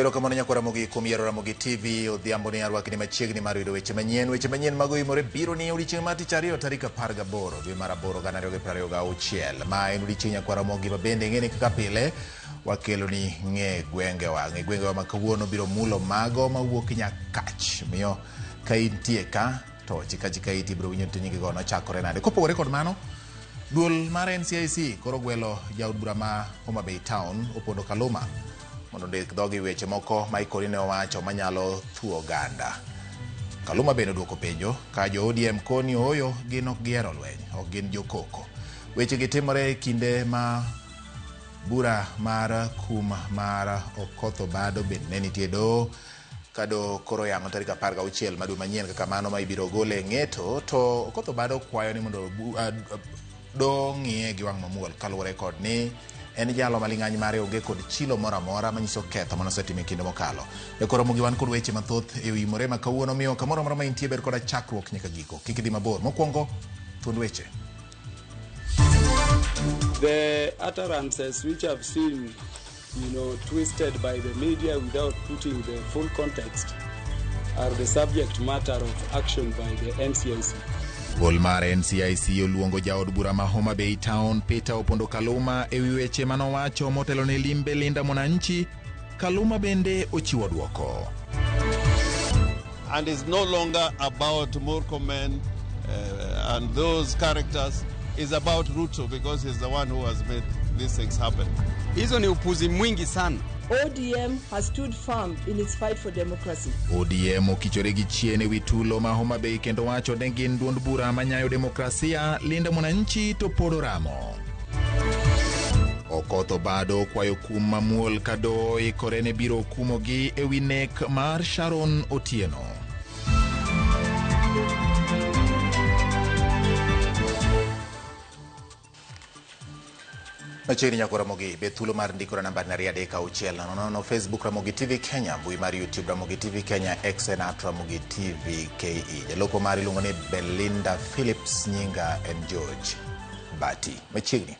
Erokamano nyakwa Ramogi kuom yiero Ramogi TV odhiambo ni arwakni machiegni mar yudo weche manyien mag imore biro ni odiechieng' mar tich ariyo tarik 18 dwe mar 8 2026 ma en odiechieng' nyakwa Ramogi ma bende ng'eni kaka pile wakelo ni ng'e gwengewa ma kawuono biro mulo mago mawuok Nyakach miyo ka intie ka to chika iti biro winjo nyingi go nochakore nade. Kopogore kod mano, duol mar NCIC koro gwelo jaod bura ma Homa Bay Town Opondo Kaluma mondo ndik dhogi weche moko ma ikori ne owacho manyalo thuo oganda. Kaluma bende duoko penjo ka jo ODM koni oyo gin ok gihero lweny, ok gin jokoko. Weche gi timore e kinde ma bura mar kum mar Okoth Obado bende ne nitie do kado koro yango tarik 16 madwe manyien kaka mano ma ibiro gole ng'eto to Okoth Obado kwayo ni mondo do ng'iye gi wang' mamuol kaluwore kod ni en jalo maling'any mare onge kod chilo moro amora manyiso ketho manosetimo kinde mokalo. Koro Ramogi wan kod weche mathoth e wi more ma kawuono miyo kamoro amora ma intie ber koda chakruok nyaka giko. Kik idhi mabor. Mokwongo thuond weche. The utterances which I've seen, twisted by the media without putting the full context are the subject matter of action by the NCIC. Duol mar NCIC oluongo jaod bura ma Homa Bay Town Peter Opondo Kaluma e wi weche manowacho motelo ne limbe Linda Mwananchi. Kaluma bende ochiwo duoko. And it's no longer about Murkomen and those characters. It's about Ruto because he's the one who has made these things happen. Hizo ni upuzi mwingi sana. ODM has stood firm in its fight for democracy. ODM okichore gi chien ewi tulo ma Homa Bay kendo wacho ne gin duond bura manyayo demokrasia. Linda Mwananchi to pod oramo. Okoth Obado kwayo kum mamuol kado ikore ne biro kumogi ewi nek mar Sharon Otieno. Machiegni nyakwa Ramogi bet thuolo mar ndiko namba 306 no Facebook Ramogi TV Kenya, mbui mar YouTube Ramogi TV Kenya, X at Ramogi TV KE. Jaloko mar iluongo ni Belinda Phillips, nyinga en George Bati. Machiegni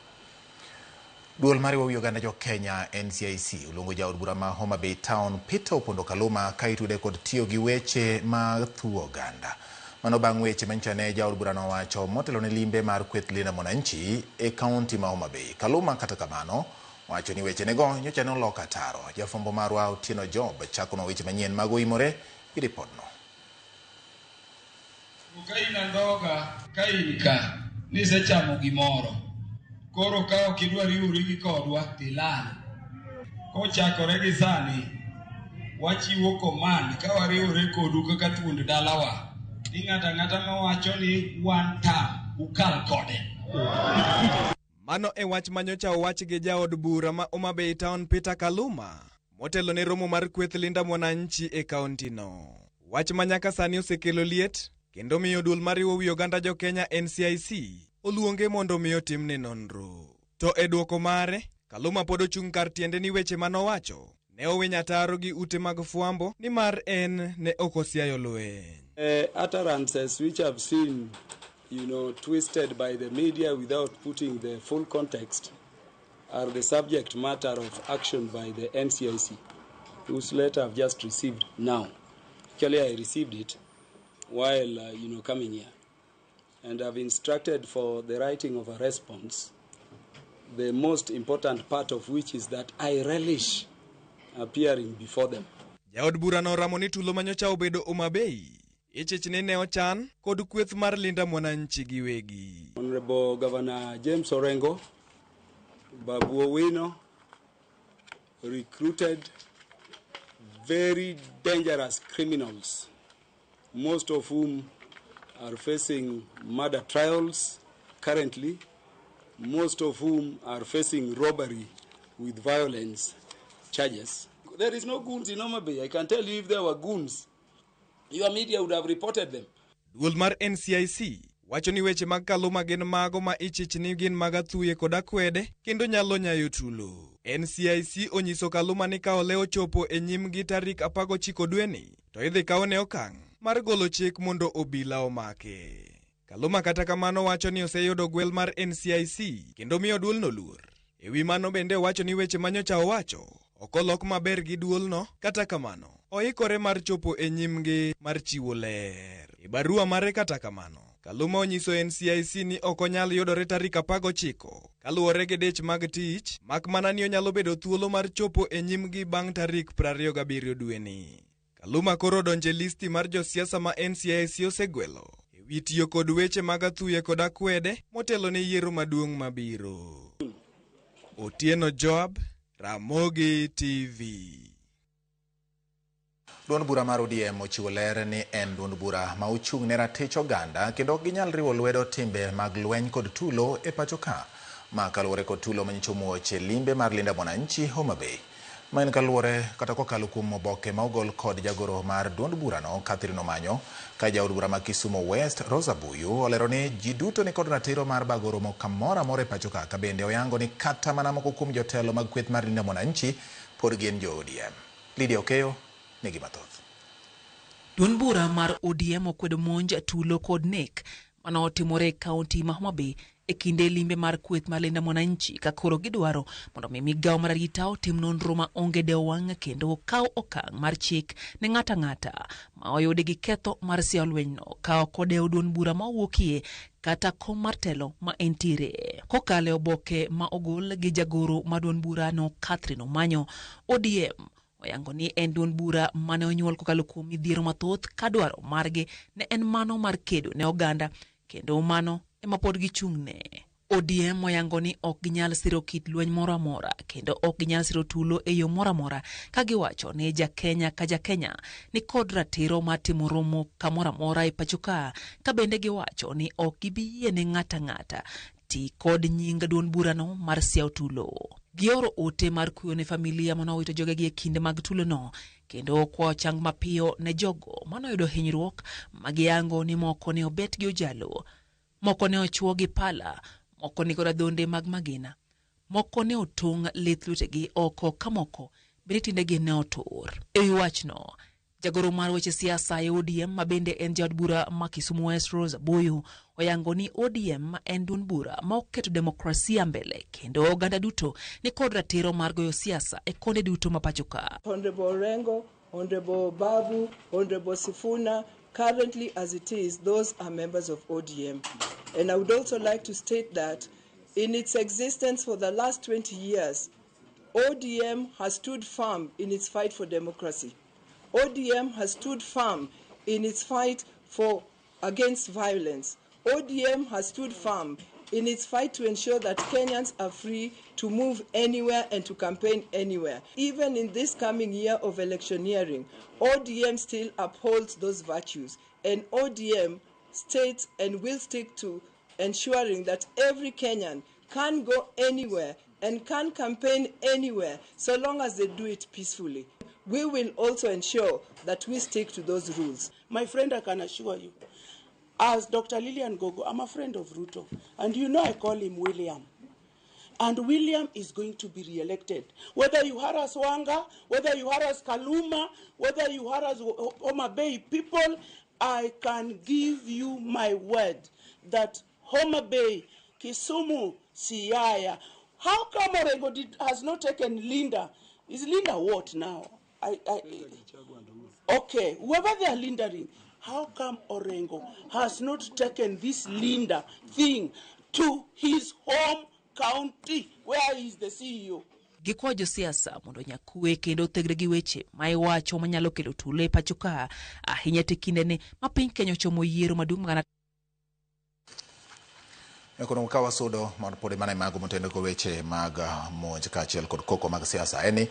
duol mar Riwruok Uganda jo Kenya NCIC uluongo jaod bura ma Homa Bay Town Peter Opondo Kaluma ka itude kod tiyo gi weche ma thuo oganda. Mano bang' weche manchane jaod bura no wacho motelo ne limbe mar kweth Linda Mwananchi e kaunti ma Homa Bay. Kaluma kata kamano wacho ni weche nego nyocha ne oloka taro. Jafombo marwa Otieno Job chako no weche manyien mag imore gi ripot no. Ukaina ndoga kainka nisechamo gimoro. Koro ka ok idwa riwori gi kodwa tilal. Kochakore gi sani wachiwo command ka wariwore kodu kaka thuond dalawa. Ng'ata mawacho ni one time ukal kode. Mano e wach manyocha owach gi jaod bura ma Homa Bay Town Peter Kaluma motelo ne romo mar kweth Linda Mwananchi e kaunti no. Wach manyaka sani osekelo liet kendo miyo duol mar Riwruok Uganda jo Kenya NCIC oluonge mondo miyo timne nonro. To e duoko mare, Kaluma pod ochung' kar tiende ni weche manowacho ne owinya taro gi ute mag fwambo ni mar en ne okosiayo lweny. Utterances which I've seen, twisted by the media without putting the full context are the subject matter of action by the NCIC, whose letter I've just received now. Actually, I received it while, coming here. And I've instructed for the writing of a response, the most important part of which is that I relish appearing before them. Jaod bura no ramoni tulo manyocha obedo Homa Bay. Ichechne ne ochan kod kweth mar Linda Mwananchi giwegi. Honorable Governor James Orengo, Babu Owino recruited very dangerous criminals, most of whom are facing murder trials currently, most of whom are facing robbery with violence charges. There is no goons in Homa Bay. I can tell you if there were goons, your media would have reported them. Duol mar NCIC wacho ni weche mag Kaluma gin mago ma ichichni gin mag athuye koda kwede kendo nyalo nyayo tulo. NCIC onyiso Kaluma ni ka ole ochopo e nyimgi tarik 19 dweni to idhi kawne okang' mar golo chik mondo obila omake. Kaluma kata kamano wacho ni oseyudo gwel mar NCIC kendo miyo duol no luor. Ewi mano bende wacho ni weche manyocha owacho okolok maber gi duolno, kata kamano oikore mar chopo e nyimgi mar chiwo ler. E barua mare kata kamano, Kaluma onyiso NCIC ni okonyal yudore tarik 19 kaluwore gi dich mag tich, mak mana ni onyalo bedo thuolo mar chopo e nyimgi bang' tarik 27 dwe ni. Kaluma koro donje listi mar josiasa ma NCIC osegwelo e wi tiyo kod weche mag athuye kod akwede motelo ne yiero maduong' mabiro. Otieno Joab, Ramogi TV. Duond bura mar ODM ochiwo ler ni en duond bura ma ochung' ne ratich oganda kendo ok ginyal riwo lwedo timbe mag lweny kod tulo e pacho ka, ma kaluwore kod tulo manyicho muoche limbe mar Linda Mwananchi Homa Bay. Ma en kaluwore kata kokalo kuom oboke ma ogol kod jagoro mar duond burano Catherine Omanyo, ka jaod bura ma Kisumu West Rosa Buyu olero ni ji duto ni kod ratiro mar bagoro kamoro amora e pacho ka bende oyango ni kata mana moko kuom jotelo mag kweth mar Linda Mwananchi pod gin jo ODM. Lydia Okeyo nigi mathoth. Duond bura mar ODM okwedo monj, tulo kod nek mano otimore e kaunti ma Homa Bay e kinde limbe mar kweth mar Linda Mwananchi, ka koro gidwaro mondo migawo mar arita otim nonro ma onge dewo wang' kendo kaw okang' mar chik ne ng'ata ng'ata ma oyudi gi ketho mar siao lwenyno ka ok odewo duond bura ma owuokie kata kom mar telo ma entiere. Kokale oboke ma ogol gi jagoro ma duond burano Catherine Omanyo, ODM oyango ni en duond bura mane onyuol kokalo kuom midhiero mathoth ka dwaro margi ne en mano mar kedo ne oganda, kendo mano ema pod gichung'ne. ODM oyango ni ok ginyal siro kit lweny moro amora kendo ok ginyal siro tulo e yo moro amora, ka giwacho ni Jakenya ka Jakenya ni kod ratiro mar timo romo kamoro amora e pacho ka bende giwacho ni ok gibi yie ne ng'ata ng'ata ti kod nying duond burano mar siao tulo. Gioro ote mar kuyo ne familia manowito jogegi e kinde mag tulo no, kendo kwa chang mapiyo ne jogo manoyudo hinyruok, magiyango ni moko ne obet gi ojalo, moko ne ochuo gi pala, moko ni kod adhonde mag magina, moko ne otong' lith lutegi oko, ka moko bende tindegi ne otur. E wi wachno, jagoro mar weche siasa e ODM ma bende en jaod bura ma Kisumu West Rosa Buyu oyango ni ODM en duond bura ma oketo demokrasia mbele kendo oganda duto ni kod ratiro mar goyo siasa e konde duto ma pacho ka. Honorable Orengo, Honorable Babu, Honorable Sifuna, currently as it is, those are members of ODM. And I would also like to state that in its existence for the last 20 years, ODM has stood firm in its fight for democracy. ODM has stood firm in its fight against violence. ODM has stood firm in its fight to ensure that Kenyans are free to move anywhere and to campaign anywhere. Even in this coming year of electioneering, ODM still upholds those virtues, and ODM states and will stick to ensuring that every Kenyan can go anywhere and can campaign anywhere so long as they do it peacefully. We will also ensure that we stick to those rules. My friend, I can assure you, as Dr. Lilian Gogo, I'm a friend of Ruto, and you know I call him William. And William is going to be re-elected. Whether you harass Wanga, whether you harass Kaluma, whether you harass Homa Bay people, I can give you my word that Homa Bay, Kisumu, Siaya, how come Orengo has not taken Linda? Is Linda what now? Okay, whoever they are lindering, how come Orengo has not taken this Linda thing to his home county where he is the CEO? Gikwa josiasa mondo nyakue kendo thegre gi weche ma iwacho manyalo kelo tulo e pacho ka, ahinya te kindeni ma piny Kenya ochomo yiero maduong' magana. Ekono kawa sudo mon pode mane mago motende ko weche mag monj kaachiel kod koko mag siasa eni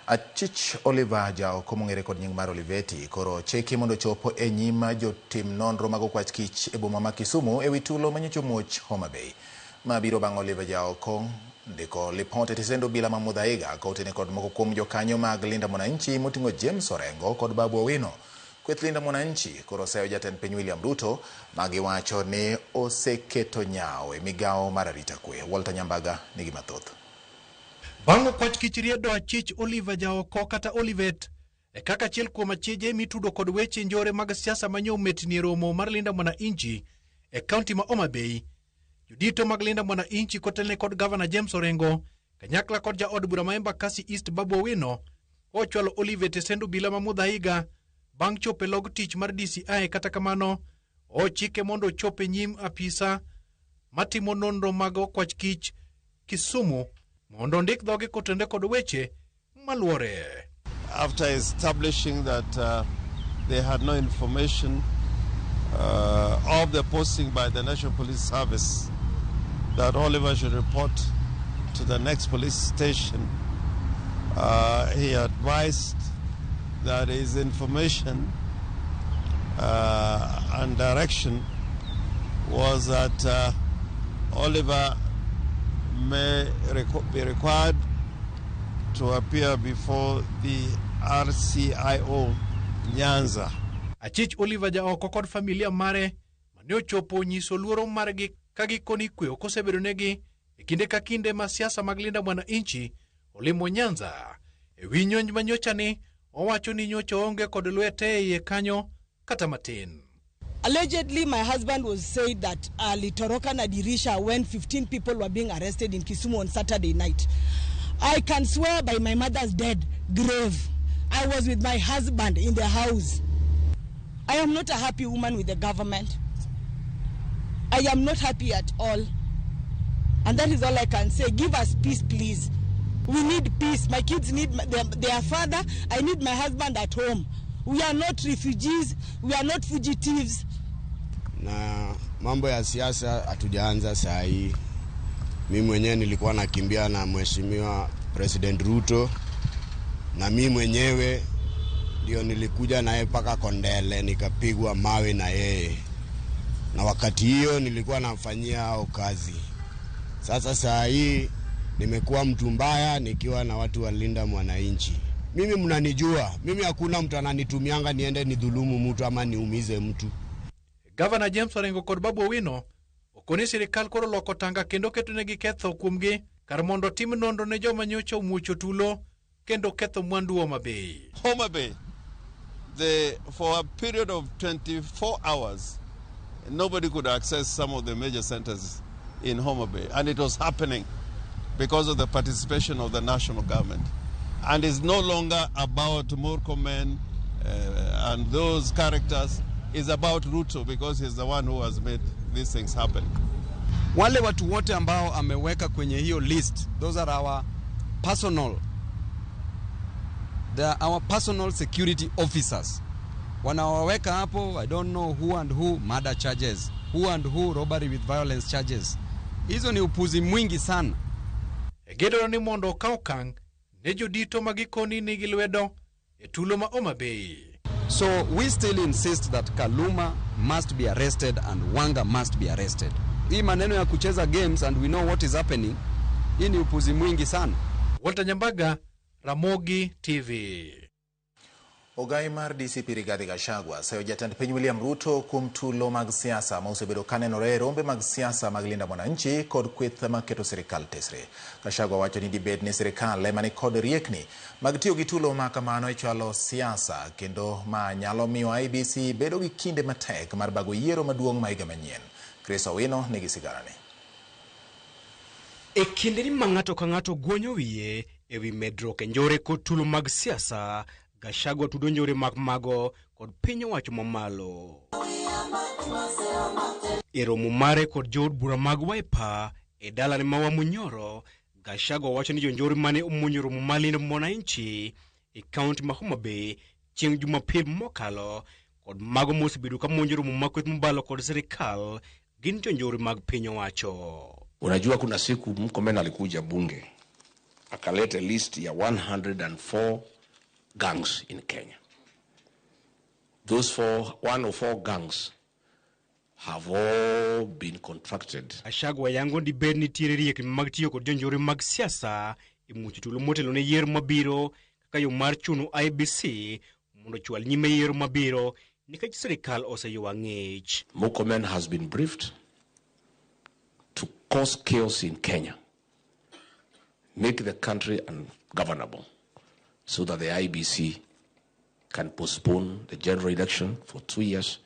Achich Oliver Jao komong'ere kod nying mar Oliveti koro cheki mondo chopo e nyima jotim nonro mag okwach kich e boma ma Kisumu e wi tulo manyicho muoch Homa Bay. Mabiro bang' Oliver Jao kong ndiko lipote tisendo bila mamudhaiga kotene kod moko kuom jokanyo mag Linda Mwananchi moting'o James Orengo kod Babu Owino. Kweth Linda Mwananchi koro seyo jatend piny William Ruto magiwacho ni oseketo nyao e migawo mar arita kwe. Walter Nyambaga nigi mathoth. Bang' okwach kich riedo Achich Oliver Jao kata Olivet e kaka achiel kuom achije mitudo kod weche njore mag siasa manyo metni romo mar Linda Mwananchi e kaunti ma Homa Bay. Judito mag Linda Mwananchi kotelne kod Governor James Orengo kanyakla kod jaod bura ma Embakasi East Babu Owino ochwalo Olivet Sendu bila mamudha higa bang' chope log tich mar DCI. Kata kamano ochike mondo chope nyim apisa matimo nonro mag okwach kich Kisumu mondo ndik dhoge kotende kod weche maluore. After establishing that they had no information of the posting by the National Police Service, that Oliver should report to the next police station, he advised that his information and direction was that Oliver may be required to appear before the RCIO Nyanza. Achich Oliver jaoko kod familia mare mane ochopo nyiso luoro margi kagikoni kweo kosebedonegi e kinde ka kinde ma siasa mag linda mwananchi olimo Nyanza. Ewi nyonj manyocha ni owacho ni nyocha onge kod lwete iye kanyo kata matin. Allegedly, my husband was said that alitoroka na dirisha when 15 people were being arrested in Kisumu on Saturday night. I can swear by my mother's dead grave, I was with my husband in the house. I am not a happy woman with the government. I am not happy at all. And that is all I can say. Give us peace, please. We need peace. My kids need their father. I need my husband at home. We are not refugees. We are not fugitives. Na mambo ya siasa hatujaanza saa hii. Mimi mwenyewe nilikuwa nakimbia na Mheshimiwa President Ruto, na mimi mwenyewe ndio nilikuja naye mpaka Kondele nikapigwa mawe na yeye. Na wakati hiyo nilikuwa namfanyia hao kazi. Sasa saa hii nimekuwa mtu mbaya nikiwa na watu walinda mwananchi. Mimi mnanijua, mimi hakuna mtu ananitumianga niende nidhulumu mtu ama niumize mtu. Governor James Orengo kod Babu Owino okoni sirikal koro loko tanga kendo ketonegi ketho kuomgi kar mondo tim nonro ne joma nyocha omuocho tulo kendo ketho mwandu Homa Bay. Homa Bay, for a period of 24 hours, nobody could access some of the major centers in Homa Bay, and it was happening because of the participation of the national government. And it's no longer about Murkomen and those characters. It's about Ruto because he's the one who has made these things happen. Wale watu wote ambao ameweka kwenye hiyo list, those are our personal security officers. Wanawaweka hapo, I don't know who and who, murder charges, who and who, robbery with violence charges. Hizo ni upuzi mwingi sana. Egedoro ni mondo kaukang ne jodito magikoni nigi lwedo e tulo ma Homa Bay. So we still insist that Kaluma must be arrested and Wanga must be arrested. Hii maneno ya kucheza games and we know what is happening, hii ni upuzi mwingi sana. Walter Nyambaga, Ramogi TV. Ogai mar DCP Rigathi Gachagua sayo jatend piny William Ruto kuom tulo mag siasa ma osebedo kanenore e rombe mag siasa mag linda mwananchi kod kweth maketo sirikal tesre. Gachagua wacho ni dibed ni sirikal ema ni kod riekni mag tiyo gi tulo ma kamano e chwalo siasa kendo ma nyalo miyo IEBC bedo gi kinde matek mar bago yiero maduong' ma higa manyien. Chris Owino nigi sigarani. E kinde ni ma ng'ato ka ng'ato guonyo wiye e wi medruok e njore kod tulo mag siasa, Gachagua tudo njore mag mago kod piny owacho mamalo. E romo mare kod jood bura mag Wiper e dalane ma Wamunyoro, Gachagua wacho ni jonjore mane omonjo romo mar linda mwananchi e kaunti ma Homa Bay chieng' Jumapil mokalo kod mago mosebedo ka monjo romo ma kweth mbalo kod sirikal gin jonjore mag piny owacho. Unajua kuna siku Murkomen alikuja bunge akaleta list ya 104 gangs in Kenya. Those 104 gangs have all been contracted. Gachagua yango di bed ni tiere riek mag tiyo kod jonjore mag siasa e mucho tulo motelo ne yiero mabiro kaka yo mar chuno IEBC mondo chwal nyime yiero mabiro nikech sirikal oseywa ng'ich. Murkomen has been briefed to cause chaos in Kenya, make the country ungovernable, so that the IEBC can postpone the general election for 2 years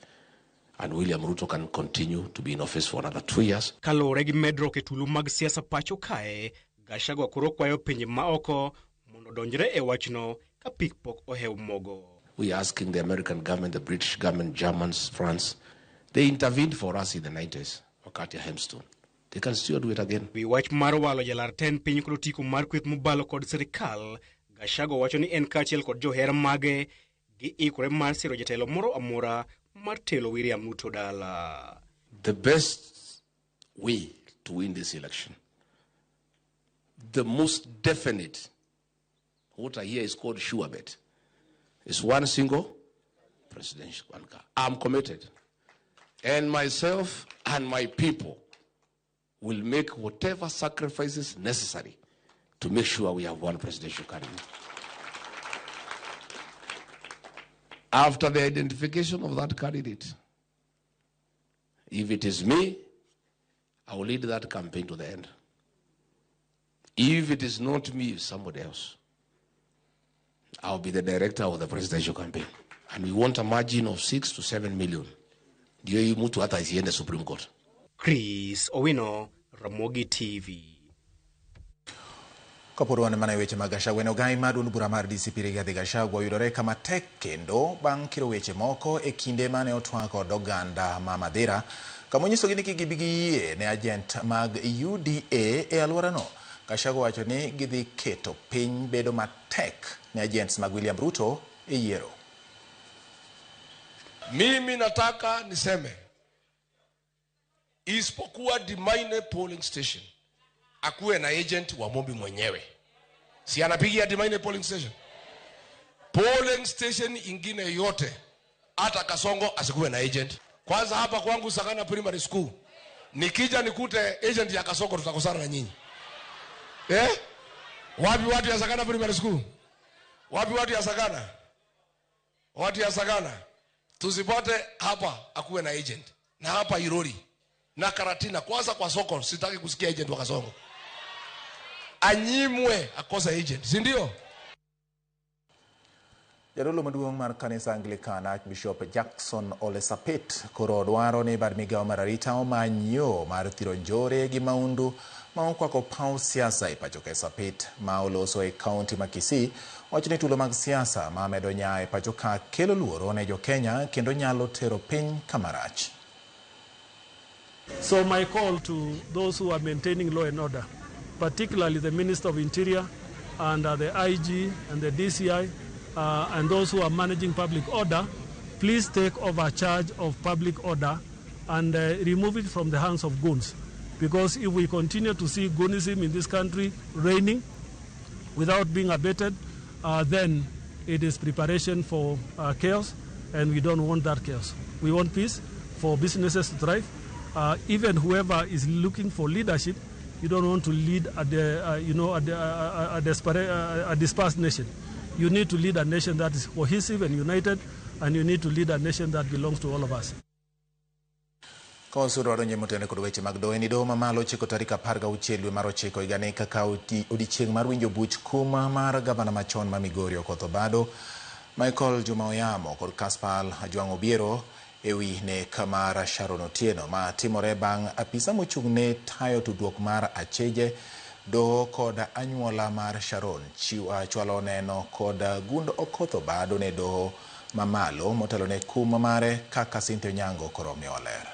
and William Ruto can continue to be in office for another 2 years. Kalore gi medruok e tulo mag siasa pacho kae, Gachagua koro kwayo pinje maoko mondo donjre e wachno ka pik pok ohew mogo. We are asking the American government, the British government, Germans, France. They intervened for us in the 90s. Wakati ya Hemstone. They can still do it again. Wi wach mar walo jalar ten piny kod otiko mar kweth mobalo kod sirikal, Gachagua wacho ni en kaachiel kod johera mage gi ikore mar siro jatelo moro amora mar telo William Ruto dala. The best way to win this election, the most definite, what I hear is called sure bet, is one single presidential one car. I'm committed. And myself and my people will make whatever sacrifices necessary to make sure we have one presidential candidate. After the identification of that candidate, if it is me, I will lead that campaign to the end. If it is not me, it's somebody else. I'll be the director of the presidential campaign. And we want a margin of 6 to 7 million. Ndio hii mtu hata isiende Supreme Court. Chris Owino, Ramogi TV. Kapurwane mana weche mag Gachagua no gai madun bura mar DCP Rigathi Gachagua yudore kama tek kendo bang' kiro weche moko e kinde mane otwang' kod oganda ma Madhira kama onyiso gi ni gibigi yie ne agent mag UDA e alworano. Gachagua wacho ni gidhi keto piny bedo matek ne agents mag William Ruto e yiero. Mimi nataka niseme isipokuwa Dimaine polling station akuwe na agent wa Mombi mwenyewe. Si anapigia Dimaine polling station? Polling station ingine yote hata Kasongo asikuwe na agent. Kwanza hapa kwangu Sagana Primary School, nikija nikute agent ya Kasongo tutakosana na nyinyi. Wapi watu ya Sagana Primary School? Wapi watu ya Sagana? Watu ya Sagana tusipate hapa akuwe na agent. Na hapa Irori na Karatina kwanza kwa soko sitaki kusikia agent wa Kasongo. Anyimwe akosa agent, si ndio? Jadolo maduong' mar kanisa Anglikana Archbishop Jackson Ole Sapit koro dwaro ni bad migawo mar arita omany yo mar thiro njore gi maundu ma okwako paw siasa e pacho ka. Sapit ma oloso e kaunti ma Kisii wacho ni tulo mag siasa ma medo nya e pacho ka kelo luoro ne jo Kenya kendo nyalo tero piny kamarach. So my call to those who are maintaining law and order, particularly the Minister of Interior and the IG and the DCI and those who are managing public order, please take over charge of public order and remove it from the hands of goons. Because if we continue to see goonism in this country reigning without being abated, then it is preparation for chaos, and we don't want that chaos. We want peace for businesses to thrive. Even whoever is looking for leadership, you don't want to lead a dispersed nation. You need to lead a nation that is cohesive and united, and you need to lead a nation that belongs to all of us. Konsuro donje motene kod weche mag doe ni doho mamalo chiko tarik 16 dwe mar 9 higani kaka odiechieng' mar winjo buch kuma mar gavana machon ma Migori Okoth Obado, Michael Juma Oyamo kod Caspar Ajwang' Obiero ewi nek mar Sharon Otieno ma timore bang' apisa mochung'ne tayo tudruok mar Acheje doho kod anyuola mar Sharon chwalo neno kod gund Okoth Obado ne doho mamalo motelo ne kuma mare kaka Cynthia Onyango koromi oler.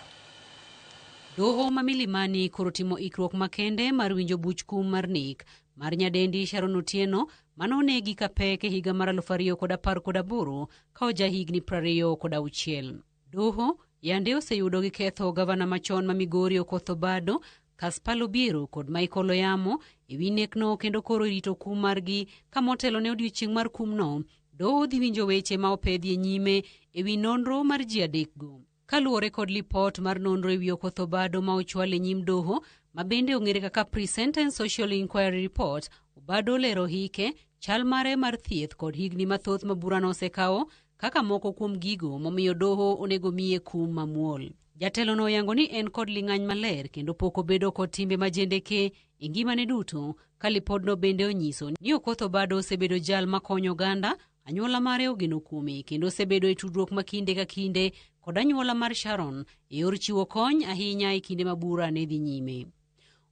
Doho ma Milimani koro timo ikruok makende mar winjo buch kum mar nek mar nyadendi Sharon Otieno manonegi ka pek e higa mar 2018 ka oja higni 26. Doho yande oseyudo gi ketho gavana machon ma Migori Okoth Obado, Caspar Obiero kod Michael Oyamo ewi nekno kendo koro rito kum margi ka motelo ne odiechieng' mar kumno. Doho dhi winjo weche ma opedhi nyime ewi nonro mar ji adekgo. Kaluwore kod lipot mar nonro ewi Okoth Obado ma ochwal e nyim doho ma bende ong'ere kaka Pre-Sentence Social Inquiry Report, Obado lero hike, chal mare mar thieth kod higni mathoth ma burano osekawo kaka moko kuom gigo momiyo doho onego miye kum mamuol. Jatelo no oyango ni en kod ling'any maler kendo pok obedo kod timbe majendeke e ngimane duto, ka lipodno bende onyiso ni Okoth Obado osebedo jal makonyo oganda, anyuola mare ogeno kuome kendo osebedo e tudruok ma kinde ka kinde kod anyuola mar Sharon e yor chiwo kony ahinya e kinde ma bura ne dhi nyime.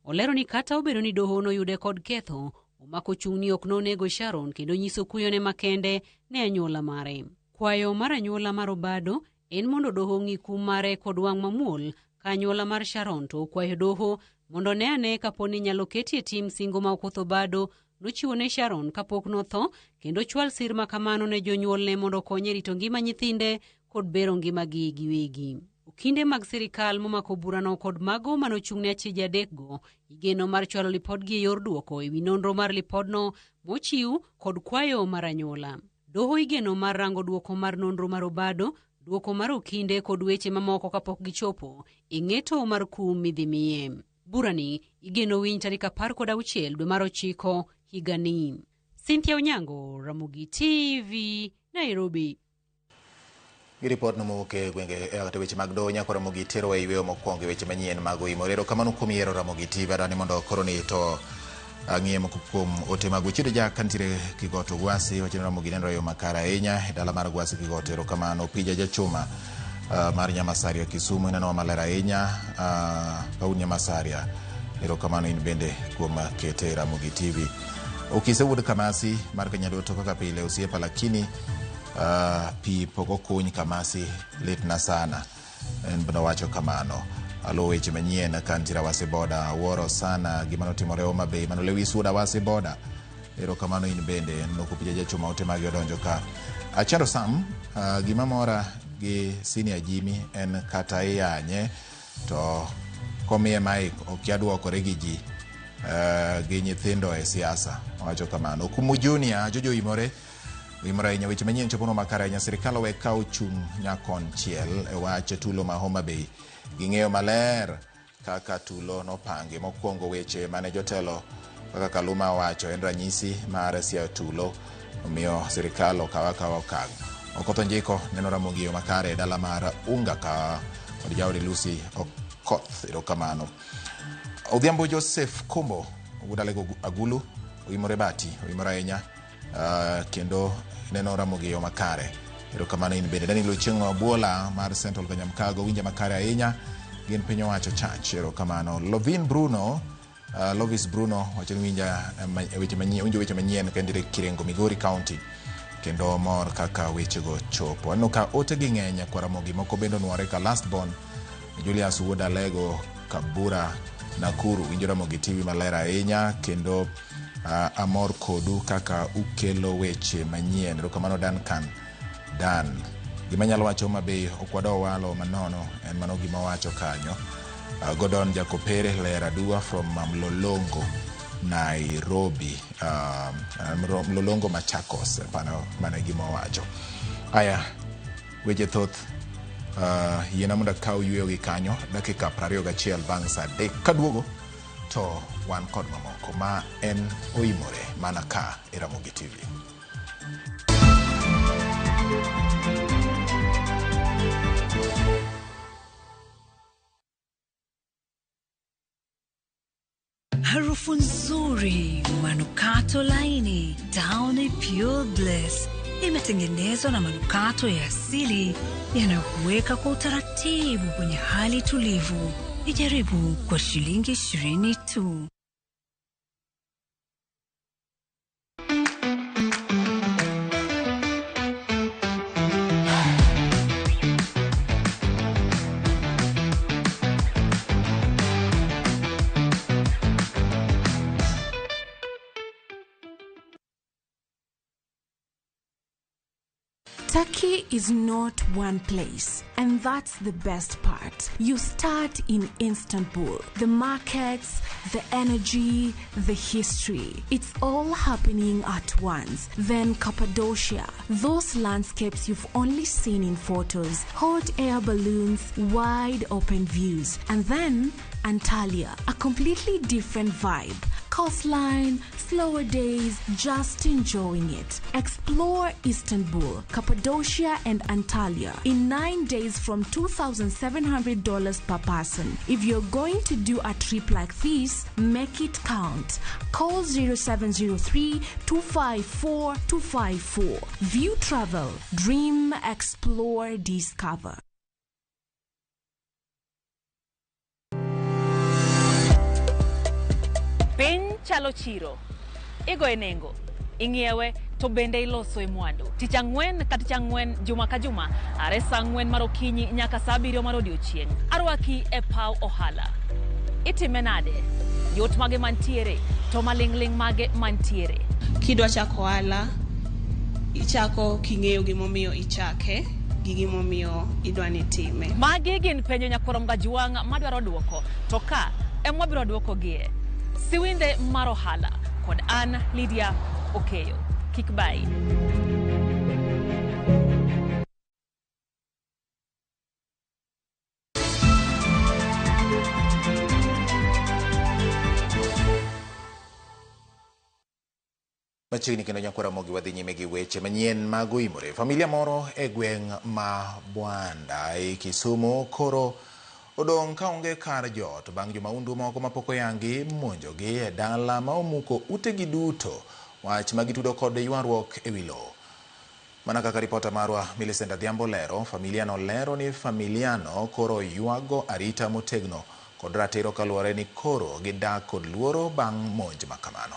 olero ni kata obedo ni doho noyude kod ketho, omako chung' ni ok nonego Sharon kendo nyiso kuyone makende ne anyuola mare. Kwayo mar anyuola mar Obado en mondo doho ng'i kum mare kod wang' mamuol ka anyuola mar Sharon to okwayo doho mondo ne ane kaponi nyalo ketie tim singo ma Okoth Obado nochiwo ne Sharon kapok notho kendo chwal sir makamano ne jonyuolne mondo konye rito ngima nyithinde kod bero ngimagi giwegi. Okinde mag sirikal momako burano kod mago manochung'ne achije adekgo igeno mar chwalo lipodgi e yor duoko ewi nonro mar lipodno mochiw kod kwayo mar anyuola. Doho igeno mar rango duoko mar nonro mar Obado, duoko mar okinde kod weche mamoko kapok gichopo e ng'eto mar kum midhi miye. Burani igeno winj tarik 16 dwe mar 9 higani. Cynthia Onyango, Ramogi TV, Nairobi. Ripot no moke gwenge kata weche mag doho nyako Ramogi tero e yweyo mokwongo weche manyien mag Imorero kamano kuom yiero Ramogi TV adani mondo koroni to ang'ie moko kuom ote mag weche ja kantire Kigoto Gwasi weche Ramogi neno yo makara ahinya e dala mar Gwasi Kigoto ero kamano pija jachuma mar Nyamasaria Kisumu neno malera ahinya paun Nyamasaria ero kamano in bende kuom kete Ramogi TV. Okisewuod Kamasi mar Kanyadoto kaka pile osiepa lakini pi poko kuny Kamasi litna sana en bino wacho kamano. Alo weche manyien kantira Waseboda woro sana gimano timore Homa Bay mano lewi suda Waseboda ero kamano in bende nokupija jachuma ote magi odonjo ka. Achero Sam gimamora gi senior Jimmy en kata iyanye to komie Mike okiaduokore gi ji gi nyithindo e siasa wacho kamano. Kumu Junior Jojo Imore nya weche manyien chopono makara nya sirikal we kaw chung nyakon chiel e wache tulo ma Homa Bay ging'eyo maler kaka tulo nopangi mokwongo weche mane jotelo kaka Kaluma wacho en ranyisi mar sia tulo omiyo sirikal okawa okang. Okoth Njiko neno Ramogi makare e dala mar Unga ka od jaode Lucy Okoth ero kamano. Odhiambo Joseph Kombo udalego Agulu Imore Bati Imore ahinya kendo neno Ramogi makare ero kamano in bende Daniel Ochengo Buola mar Central Kanyamkago winja makare ahinya gin piny owacho chach ero kamano. Lovis Bruno wacho winja weche manyien kendire Kirengo Migori County kendo mor kaka wechego chopo. Ano ka ote gi ng'eny kwa Ramogi moko bendo nuore ka last born Julius Woda Lego Kabura Nakuru winjo Ramogi TV malera ahinya kendo amor kodu kaka ukelo weche manyien ero kamano Dan gimanyalo wacho Homa Bay okwado walo manono en mano gima wacho kanyo. Godon Jakopere lera dua from Mlolongo Nairobi Mlolongo Machakos mana gima wacho. Aya weche thoth yiena mondo kaw yweyo gi kanyo dakika 21 bang' saa 3 kaduogo to wan kod mamoko ma en Oimore mana ka e Ramogi TV. Harufu nzuri, manukato laini, Downy Pure Bliss imetengenezwa na manukato ya asili yanayokuweka kwa utaratibu kwenye hali tulivu. Ijaribu kwa shilingi 20 tu. Turkey is not one place, and that's the best part. You start in Istanbul. The markets, the energy, the history. It's all happening at once. Then Cappadocia. Those landscapes you've only seen in photos. Hot air balloons, wide open views. And then Antalya, a completely different vibe. Coastline, slower days, just enjoying it. Explore Istanbul, Cappadocia and Antalya in 9 days from $2,700 per person. If you're going to do a trip like this, make it count. Call 0703-254-254. View Travel. Dream, explore, discover. chalo chiro. Igoe nengo, ing'iewe to bende iloso e mwandu. Tich ang'wen ka tich ang'wen juma ka juma, are saa 4 mar okinyi nyaka saa 7 mar odiechieng'. Arwaki e paw ohala. Itime nade? Yot mage mantiere, to maling'ling mage mantiere. Kidwa chako ohala, ichako king'eyo gimomiyo ichake, gi gimomiyo idwani time. Magi gin penjo nyakwaro Mgajuang' madwaro duoko, to ka emwa biro duoko gie. Siwinde mar ohala kod an Lydia Okeyo. Kik bai. Machiegni kendo nyakwara mogi wadhi nyime gi weche manyien mag uimore. Familia moro e gweng' ma Bwanda e Kisumu koro odong' kaonge kar jot bang' jomaundu moko mapok oyangi monjogi e dala ma omuko utegi duto, wach magitudo kod ywaruok e wi lowo. Mana kaka ripota marwa Millicent Adhiambo lero, familiano lero ni familiano koro ywago arita motegno kod ratiro kaluwore ni koro gidak kod luoro bang' monj makamano.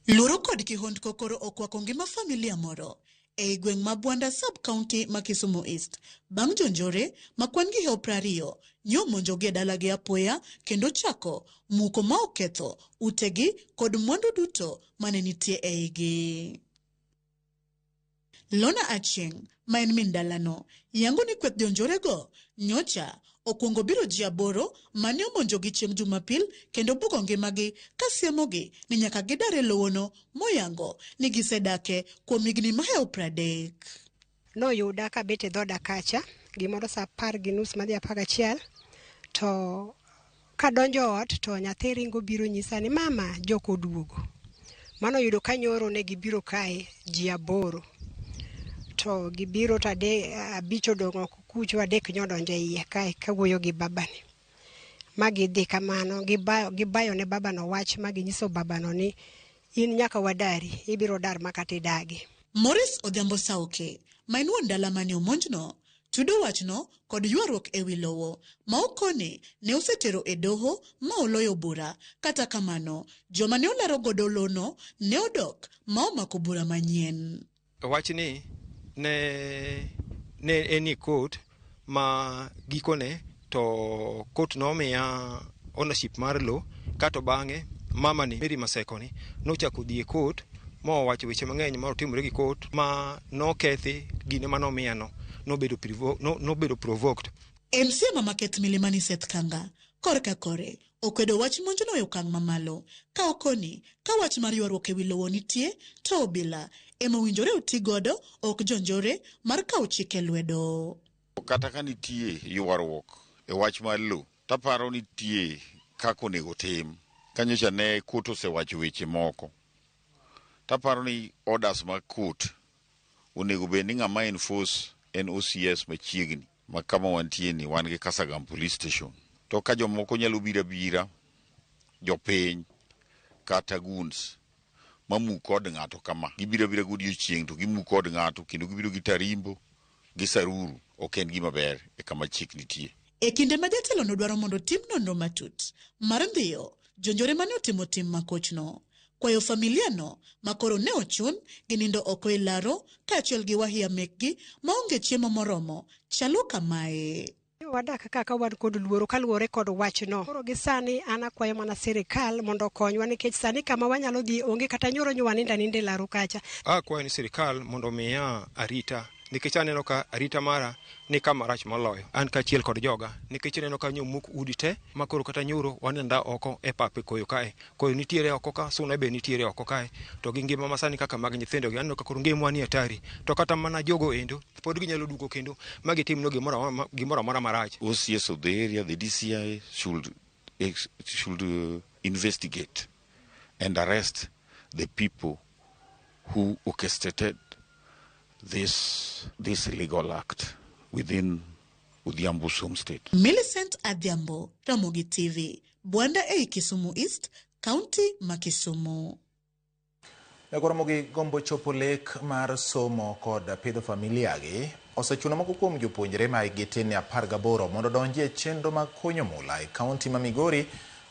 Luoro kod kihondko koro okwako ngima familia moro e gweng' ma Bwanda sub-county ma Kisumu East. Bang' jonjore ma kwan gi 20 nyo monjogi e dalagi apoya kendo chako muko ma oketho utegi kod mwandu duto mane nitie e igi. Lona Achieng', ma en min dalano, yango ni kweth jonjorego nyocha okwongo biro ji 8 mane omonjogi chieng' Jumapil kendo bugo ngimagi ka siemogi ni nyaka gidare lowono moyango ni gisedake kuom higni maheo 30. Noyuda kabet e dhoda kacha gimoro saa 10:30 madhi 11 to kadonjo ot to nyathi ringo biro nyisa ni mama jok oduogo. Mano yudo ka nyoro ne gibiro kae ji 8 to gibiro to 5 odong' kucho, 3 nyodonjo e iye kae kawuoyo gi babani. Magidhi kamano gibayo ne babano wach maginyiso babano ni in nyaka wadari, ibiro dar makata idagi. Morris Odhiambo Sauke, ma en wuon dala mane omonjno, tudo wachno kod ywaruok e wi lowo ma okone ne osetero e doho ma oloyo bura. Kata kamano, joma ne olaro godo lono ne odok ma omako bura manyien. Wachni ne eni court ma gikone to court nomiya ownership mar lo, kato bang'e mama ni Mary Maseko ni nochako dhi e court ma owacho weche mang'eny ma otimore gi court ma nokethi gine manomiyano, nobedo provoked. MCA Mama Keth Milimani Seth Kanga korka kore okwedo wach monjono e okang' mamalo ka okoni ka wach mar ywaruok e wi lowo nitie to obila ema winjore oti godo ok jonjore mar kawo chike lwedo. Kata ka nitie ywaruok e wach mar lowo, taparo nitie kaka onego tim. Kanyocha ne court osewacho weche moko. Taparo ni orders mag court onego bed ni ng'ama enforce en OCS machiegni ma kama wantie ni wan gi Kasagam police station. To ka jomoko nyalo bira jopiny kata goons mamu kod ng'ato kama gibira godiochieng' to gimu kod ng'ato kendo gibiro gi tarimbo gi saruru, ok en gima ber e kama chik nitie. E kinde ma jatelo nodwaro mondo tim nonro matut mar ndiyo jonjore mane otimo tim makochno, kwayo familiano makoro ne ochun gi nindo oko e laro kaachiel gi wahia mekgi maonge chiemo moromo chalo kamae. Wadak kaka wan kod luoro kaluwore kod wachno. Koro gi sani an akwayo mana sirikal mondo okonywa nikech sani kama wanyalo dhi onge kata nyoro nywaninda ninde laro kacha. Akwayo ni sirikal mondo miya arita nikech aneno ka arita mara ni kama rach moloyo an kachiel kod joga, nikech aneno ka nyomuk udi te makoro kata nyoro wanenda oko e pape koyo kae. Koyo nitiere oko ka, suna be nitiere oko kae, to gi ngima masani kaka mag nyithindo gi aneno ka koro ngima ni atari, to kata mana jogo endo pod ginyalo dugo kendo magitimno gimoro amora marach. OCS of the area, the DCI should investigate and arrest the people who orchestrated this illegal act within Odhiambo State. Millicent Adhiambo, Ramogi TV, Bwanda e Kisumu East, County ma Kisumu. Ramogi gombo chopo lek mar somo kod pidho familiagi osechuno moko kuom jopuonjre ma hikgi tin 18 mondo donji e chenro mag kunyo mula e kaunti ma Migori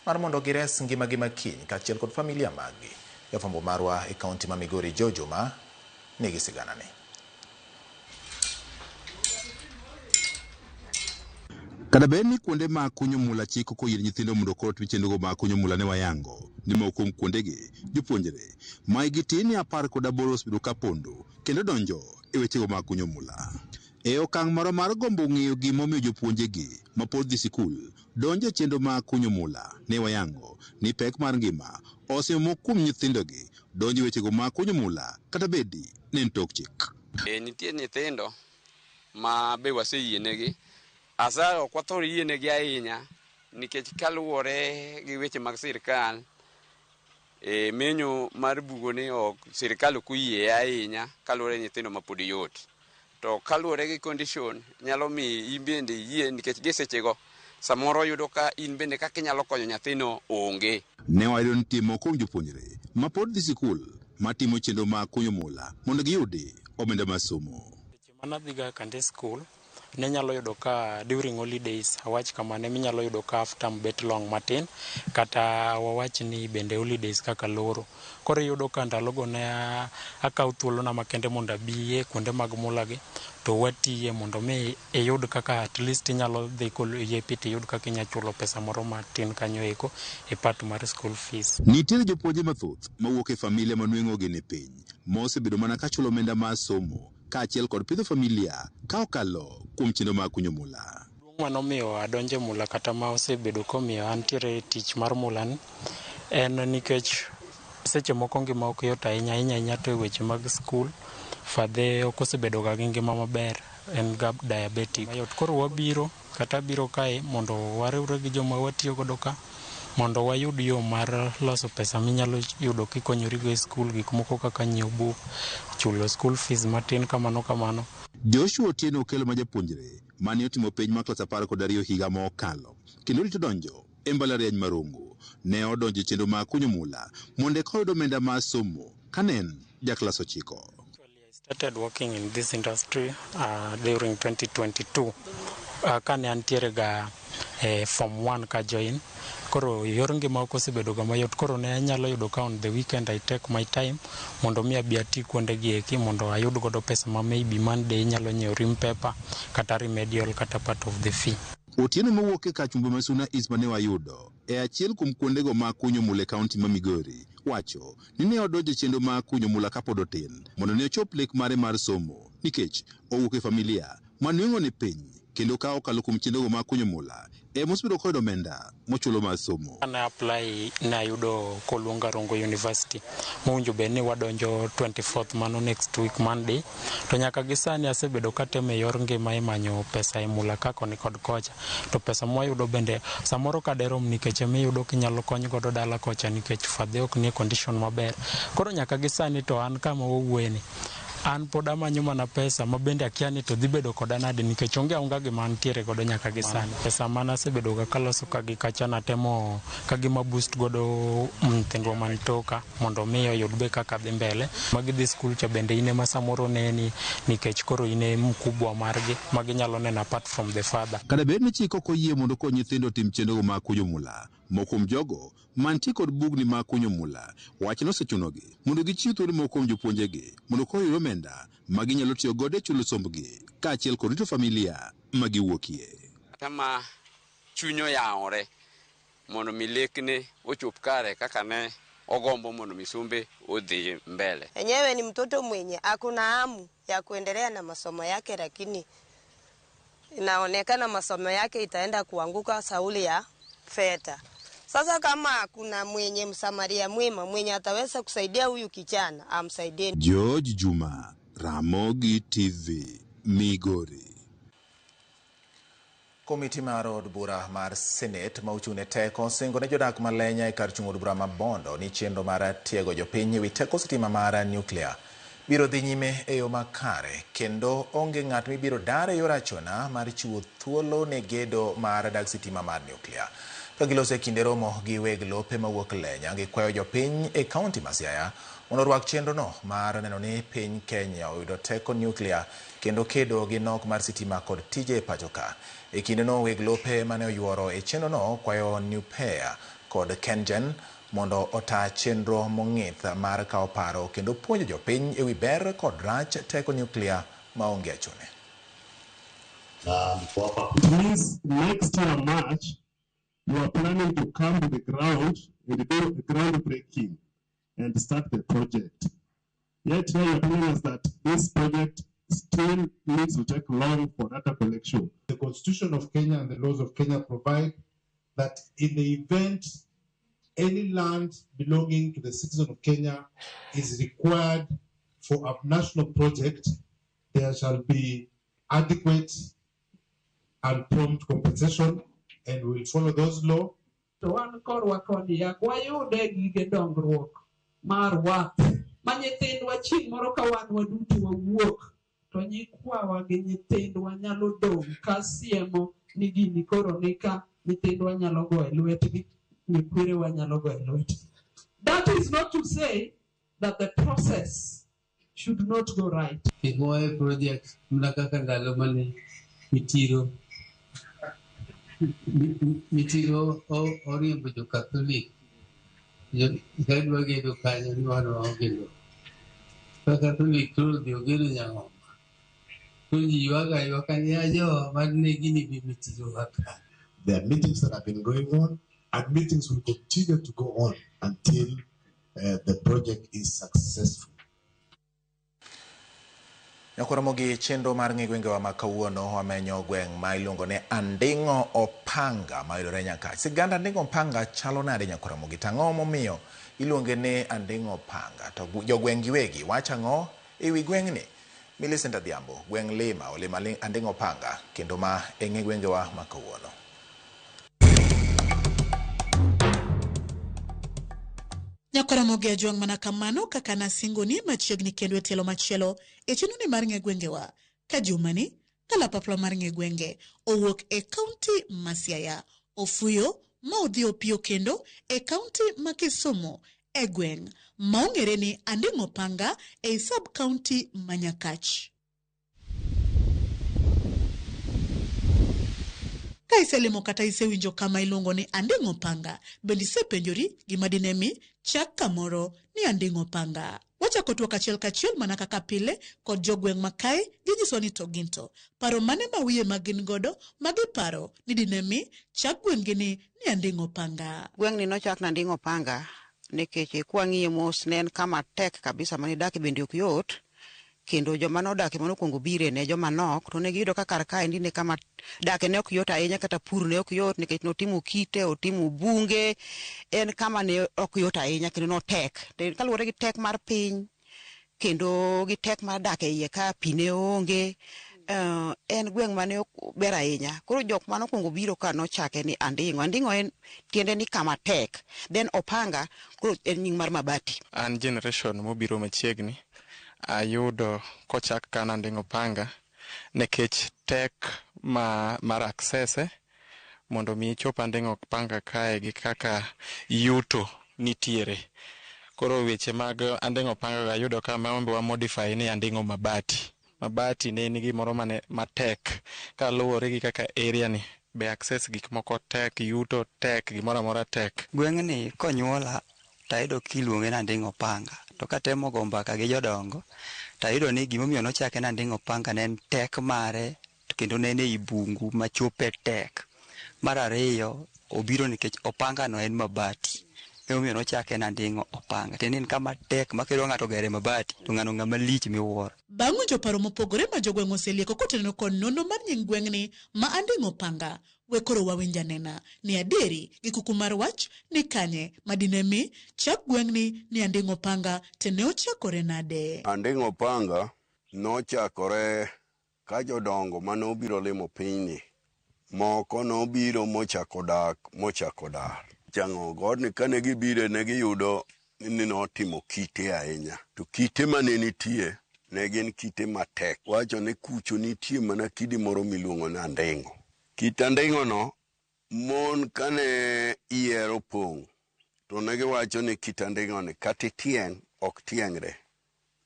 mar mondo gires ngimagi makiny kaachiel kod familia maggi. Jafwambo marwa e kaunti ma Migori Jojuma nigi siganani. Kada bed ni kuonde ma kunyo mula chiko koyir nyithindo mondo koro twi chenrogo ma kunyo mula ne wayango ni moko kuom kuondegi jopuonjre ma hikgi tin 18 osebedo ka pondo kendo donjo e wechego mag kunyo mula. E okang' moro mar gombo ng'eyo gimomiyo jopuonjegi ma pod dhi sikul donjo e chenro mag kunyo mula ne wayango ni pek mar ngima osemiyo moko kuom nyithindogi donjo e wechego mag kunyo mula kata bedi ni en tok chik. Nitie nyithindo ma be waseyienegi asa ok wathor yienegi ahinya nikech kaluwore gi weche mag sirikal menyo mar bugo ni ok sirikal ok oyie ahinya kaluwore nyithindo ma pod yot. To kaluwore gi condition nyalo mi in bende yie nikech gisechego samoro yudo ka in bende kaka inyalo konyo nyathino onge. Ne wayudo nitie moko kuom jopuonjre ma pod dhi sikul matimo chenro mag kunyo mula mondo giyudi omenda mar somo. Manadhiga kande skul ne nyalo yudo ka during holidays awach kamane minyalo yudo ka after bet long matin kata wawach ni bende holidays kaka loro. Koro yudo ka ndalogo ne akaw thuolo na makende mondo abiye kuonde mag mulagi to watiye mondo mi yud kaka at least nyalo dhi yepiti yud kaka inya chulo pesa moro matin kanyo eko e part mar school fees. Nitie jopuonje mathoth mawuok e familia manueng'ogi ni piny mosebedo mana ka chulo omenda mar somo kaachiel kod pidho familia ka okalo kuom chenro mag kunyo mula. Manomiyo adonje mula kata ma osebedo komiyo antiere tich mar mulani en nikech seche moko ngima ok yot ahinya to e weche mag skul fadhe ok osebedo ga gi ngima maber en ga diabetic mayot. Koro wabiro kata biro kae mondo wariwre gi joma watiyo godo ka mondo wayud yo mar loso pesa minyalo yudo kikonyorigo e skul, gik moko kaka nyiewo buk, chulo school fees matin kamano. Joshua Otieno okelo ma japuonjre mane otimo penj mar klas 12 higa ma okalo kendo rito donjo e mbalariany ma Rongo ne odonjo e chenro mag kunyo mula mondo eka oyud omenda mar somo kane en jaklas 9. Started working in this industry during 2022 kane antiere ga form 1 ka join. Koro yor ngima ok osebedo ga mayot. Koro ne anyalo yudo ka on the weekend I take my time mondo mi abi ati kuonde gi eki mondo ayud godo pesa ma maybe Monday nyalo nyiewo rim paper kata remedial kata part of the fee. Otieno mawuok e Kachumba Masuna East mane wayudo e achiel kuom kuondego mag kunyo mula e kaunti ma Migori wacho ni ne odonjo e chenro mag kunyo mula kapod otin mondo ne ochop lek mare mar somo nikech owuok e familia manueng'o ni piny kendo ka okalo kuom chenrogo mag kunyo mula mosebedo koyudo omenda mochulo mar somo. Ne apply na yudo Kolunga Rongo University mowinjo bed ni wadonjo 24th mano next week Monday, to nyaka gi sani asebedo katemo e yor ngima imanyo pesa e mula ka koni kod kocha, to pesa mwayudo bende samoro kaderom nikech emiyudo kinyalo kony godo dala kocha nikech fadhe ok nie condition maber. Koro nyaka gi sani to an kama wawueni an pod amanyo mana pesa ma bende akia ni to dhi bedo koda nade nikech onge aunga gima antiere godo nyaka gi sani. Pesa mana asebedo ga kaloso ka gi kacha natemo ka gima boost godo nyithindwa manitoka mondo mi oyud be kaka dhi mbele magi dhi skul cha bende ine ma samoro neni nikech koro ine mkubwa margi magi nyalo neno apart from the father. Kada bed ni chik ok oyie mondo kony nyithindo tim chenrogo mag kunyo mula, moko kuom jogo mantie kod bugni mag kunyo mula wachno osechunogi mondo gichiw thuolo moko kuom jopuonjegi mondo koyud omenda ma ginyalo tiyo godo e chulo sombgi kaachiel kod rito familia ma giwuokie. Kama chunyo yaore mondo milekne ochop kare kaka ne ogombo mondo misumbe udhi mbele. Enyewe ni mtoto mwenye akuna hamu ya kuendelea na masomo yake, lakini inaonekana masomo yake itaenda kuanguka sauli ya feta. Sasa kama kuna mwenye msamaria mwema mwenye ataweza kusaidia huyu kijana amsaidie. George Juma, Ramogi TV, Migori. Komiti mar od bura mar Senate ma ochung' ne teko singo ne jodak malenya e kar chung' od bura ma Bondo ni chenro mar tiego jopiny ewi teko sitima mar nyuklia biro dhi nyime e yo makare kendo onge ng'at mibiro dar e yor achona mar chiwo thuolo ne gedo mar dag sitima mar nyuklia. Ka gilose kinde romo gi weg lope mawuok Lenya gikwayo jopiny e kaunti ma Siaya mondo orwak chenrono mar neno ni piny Kenya oyudo teko nyuklia kendo kedo gi nok mar sitima kod tije pacho ka. E kindeno weg lope mane oyuoro e chenrono kwayo Nupea kod KenGen mondo ota chenro mong'ith mar kawo paro kendo puonjo jopiny ewi ber kod rach teko nyuklia maonge achune. It means next year March, you are planning to come to the ground and do a groundbreaking and start the project. Yet now you're telling us that this project still needs to take long for data collection. The Constitution of Kenya and the laws of Kenya provide that in the event any land belonging to the citizen of Kenya is required for a national project, there shall be adequate and prompt compensation, and we will follow those laws. To wan korwa koni yak wayude gige dongruok mar wath ma nyithindwa chieng' moro ka wan waduto wawuok to nyikwawa gi nyithindwa nyalo dong' ka siemo ni gini koro ni ka nyithindwa nyalo go e lwetgi nyikwerewa nyalo go e lwetgi. That is not to say that the process should not go right. Kikoe project mna kaka ndalo mane mitiro oriembo jo Catholic kadwa gedo kanyo ni wano ogendo ka Catholic to dio gedo nyang'o kunji yuaga ni ajo madne gini bi mitiro haka. There are meetings that have been going on, and meetings will continue to go on until the project is successful. Nyakoromogi chenro mar ng'igwengewa ma kawuono wamenyo gweng' ma iluongo ni Anding'o Opanga ma yudore Nyakach. Siganda Anding'o Opanga chalo nade Nyakoromogi? Tang'o momiyo iluonge ni Anding'o Opanga? To jogweng' giwegi wacho ang'o ewi gweng'ni? Millicent Adhiambo, gweng' Lima olima Anding'o Opanga kendo ma e ng'igwengewa ma kawuono. Nyakoromogi ajwang' mana kamano kaka nasingoni machiegni kendo e tielo machielo e chenoni mar ng'egwengewa ka jumani kalapapla mar ng'egwenge owuok e kaunti ma Siaya ofuyo ma odhi Opiyo kendo e kaunti ma Kisumu e gweng' ma ong'ere ni Anding'o Opanga e sub kaunti ma Nyakach. Ka iselimo kata isewinjo kama iluongo ni Anding'o Opanga, bende isepenjori gima dinemi chak kamoro ni Anding'o Opanga. Wachako twak achiel kachiel mana kaka pile kod jogweng' makae ginyiso ni to ginto paro mane ma wiye magin godo magiparo ni dinemi chak gweng'gi ni Anding'o Opanga. Gweng'ni nochak na Anding'o Opanga nikech kwang'iye mos ne en kama tek kabisa mane dak bende ok yot, kendo joma nodake manokwongo bire ne joma nok to ne giyudo ka kar kae ne kama dake ne ok yot ahinya, kata pur ne ok yot nikech notimo kite, otimo bunge, en kama ne ok yot ahinya kendo notek. Kaluwore gi tek mar piny kendo gi tek mar dak e iye ka pi ne onge, en gweng' mane ber ahinya. Koro jok manokwongo biro ka nochake ni Anding'o. Anding'o en tiende ni kama tek, then Opanga koro en nying mar mabati. An generation mobiro machiegni ayudo kochak kan Anding'o Opanga nekech tek mar access mondo mi ichop Anding'o Opanga kae gi kaka yuto nitiere. Koro weche mag Anding'o Opanga ayudo ka maombe wa modify ni Anding'o Mabati. Mabati ne nigi moro mane matek kaluwore gi kaka area ni be access gik moko tek, yuto tek, gimoro amora tek. Gweng'ni konyuola tayudo kiluonge ni Anding'o Opanga, to katemo go mbaka gi jodongo tayudo ni gimomiyo nochake ni Anding'o Opanga ne en tek mare kendo ne en ei bungu machope tek. Mar ariyo obiro nikech Opanga no en mabati, emomiyo nochake ni Anding'o Opanga. Tiende en kama tek ma kidwa ng'ato gere mabati to ng'ano ng'ama lich miwuoro. Bang' winjo paro mopogore ma jogweng' oselieko koteneno kod nono mar nying gweng'ni ma Anding'o Opanga, we koro wawinja nena ni adieri gi kuku mar wach ni kanye madinemi chak gweng'ni ni Anding'o Opanga tene ochakore nade. Anding'o Opanga nochakore ka jodongo manobiro limo pinyni moko nobiro mochako dak Chang'o godni kane gibire ne giyudo ni notimo kite ahinya, to kite mane nitie ne gin kite matek. Wacho ni kucho nitie mana kidi moro miluongo ni Anding'o. Kit Anding'o no mon kane yiero pong' to ne giwacho ni kit anding'oni kata tieng' ok tieng're.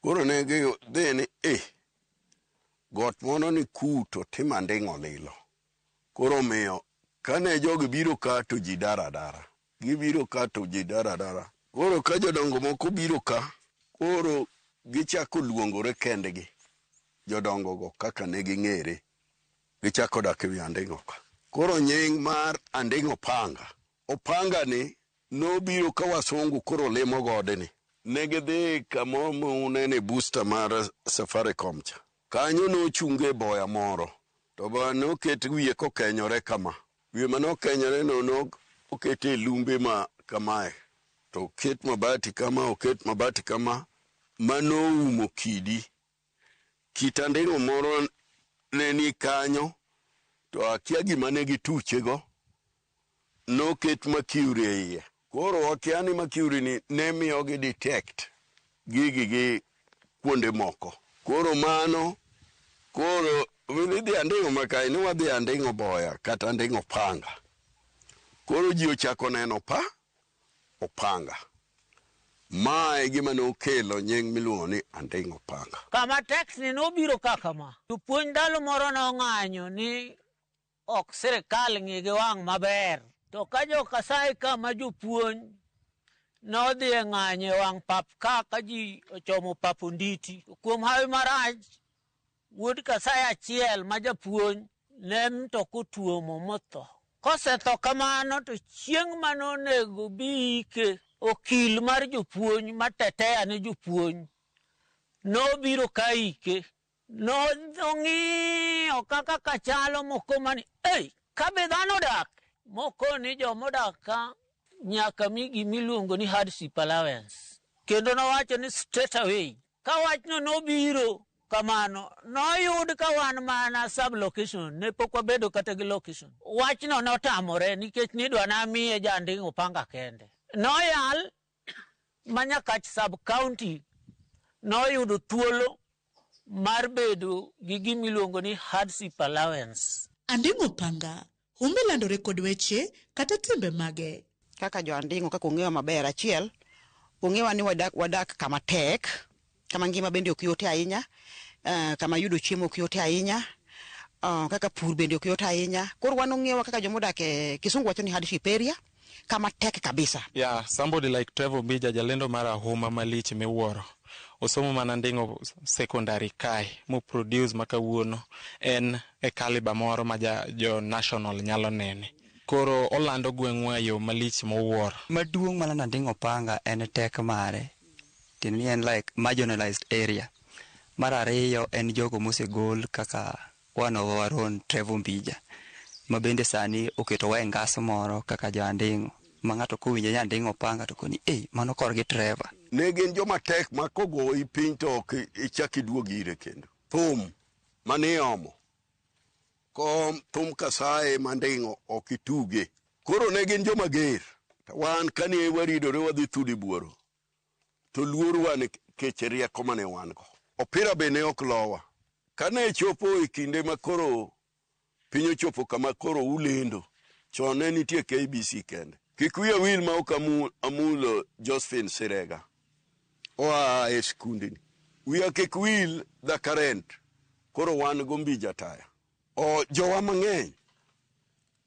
Koro ne gidhi ni got mono ni ku to tim anding'o lilo. Koro miyo kane jogi biro ka to ji dara. Gibiro ka to ji dara. Koro ka jodongo moko biro ka, koro gichako luongore kendgi. Jodongo go kaka ne ging'ere. Gichako dak ewi anding'o ka. Koro nying mar anding'o panga. Opanga ni nobiro ka wasungu koro limo gode ni. Negidhi kamo munene booster mar Safaricom cha. Kanyo nochunge boya moro. To ba noket wiye kokenyore kama. Wiye manokenyore no okete lumbe ma kamae. To oket mabati kama. Mano umo kidi. Kitanding'o moro ne ni kanyo. To akia gima ne gituchego. Noket mercury e iye. Koro akia ni mercury ni ne miyogi detect gigi kuonde moko. Koro mano, koro nidhi anding'o makae ni wadhi anding'o boya kata anding'o panga. Koro ji ochako neno opanga. Mae gima nokelo nying miluongo ni anding'o panga. Kama tax ni nobiro kaka ma. Jopuonj ndalo moro nong'anyo ni ok sirikal ng'i gi wang' maber. To ka jo Kasai kama jopuonj nodhi ng'anyo wang' pap ka ji ochomo pap Onditi. Kuom hawi marach, wuod Kasai achiel ma japuonj ne mtoko tuomo motho. Kosetho kamano to chieng' manonego biike okil mar jopuonj matetea ne jopuonj nobiro ka ike. Nong'iyo kaka kachalo mokomani, kabe dhano dak. Moko ni jomodak ka nyaka migi miluongo ni hardship allowance. Kendo nowacho ni straight away. Ka wachno nobiro kamano, noyud ka wan mana sub-location, ne pok wabedo kata gi location. Wachno notamore nikech nidwa namiye janding'o panga kende. Noyal Manyakach sub-county noyudo thuolo mar bedo gi gimiluongo ni hardship allowance. Anding'o panga humbe landore kod weche kata timbe mage. Kaka jo anding'o kaka ong'eyo maber achiel, ong'ewa ni wadak kama tek, kama ngima bende ok yot ahinya, kama yudo chiemo ok yot ahinya, kaka pur bende ok yot ahinya. Koro wan ong'ewa kaka jomodak e Kisungu wacho ni hardship area, kama tek kabisa. Yeah, somebody like Trevor Bija, jalendo mara huma malich miwuoro. Osomo mana nding'o secondary kae, mo produce makawuono en e caliber moro ma jo national nyalo nene. Koro olando gweng'wa yo malich mowuoro. Maduong' mana nding'o panga en tek mare. Tieni en like marginalized area. Mar ariyo en jogo mosegol kaka one of our own Trevor Mbija. Mabende sani oketo wa ngas moro kaka janding'o. Ma ng'ato kowinjo janding'o panga to koni mano korgi Trevor. Ne gin joma tek ma kogoyi piny to ok ichak iduogi ire kendo. Thum maniomo. Thum Kasai manding'o ok ituge. Koro ne gin joma ger. Wan kane waridore wadhi thudi buoro. To luorwa nikech rieko mane wan go. Opira bende ok lowa. Kane chopo e kinde ma koro piny ochopo kama koro ulendo. Chon ne nitie KBC kende. Kik wiya wil ma ok amulo Josephine Sirega. Oa e skundini. Wiya kik wil the current. Koro wan go Mbija taya. Jowa mang'eny.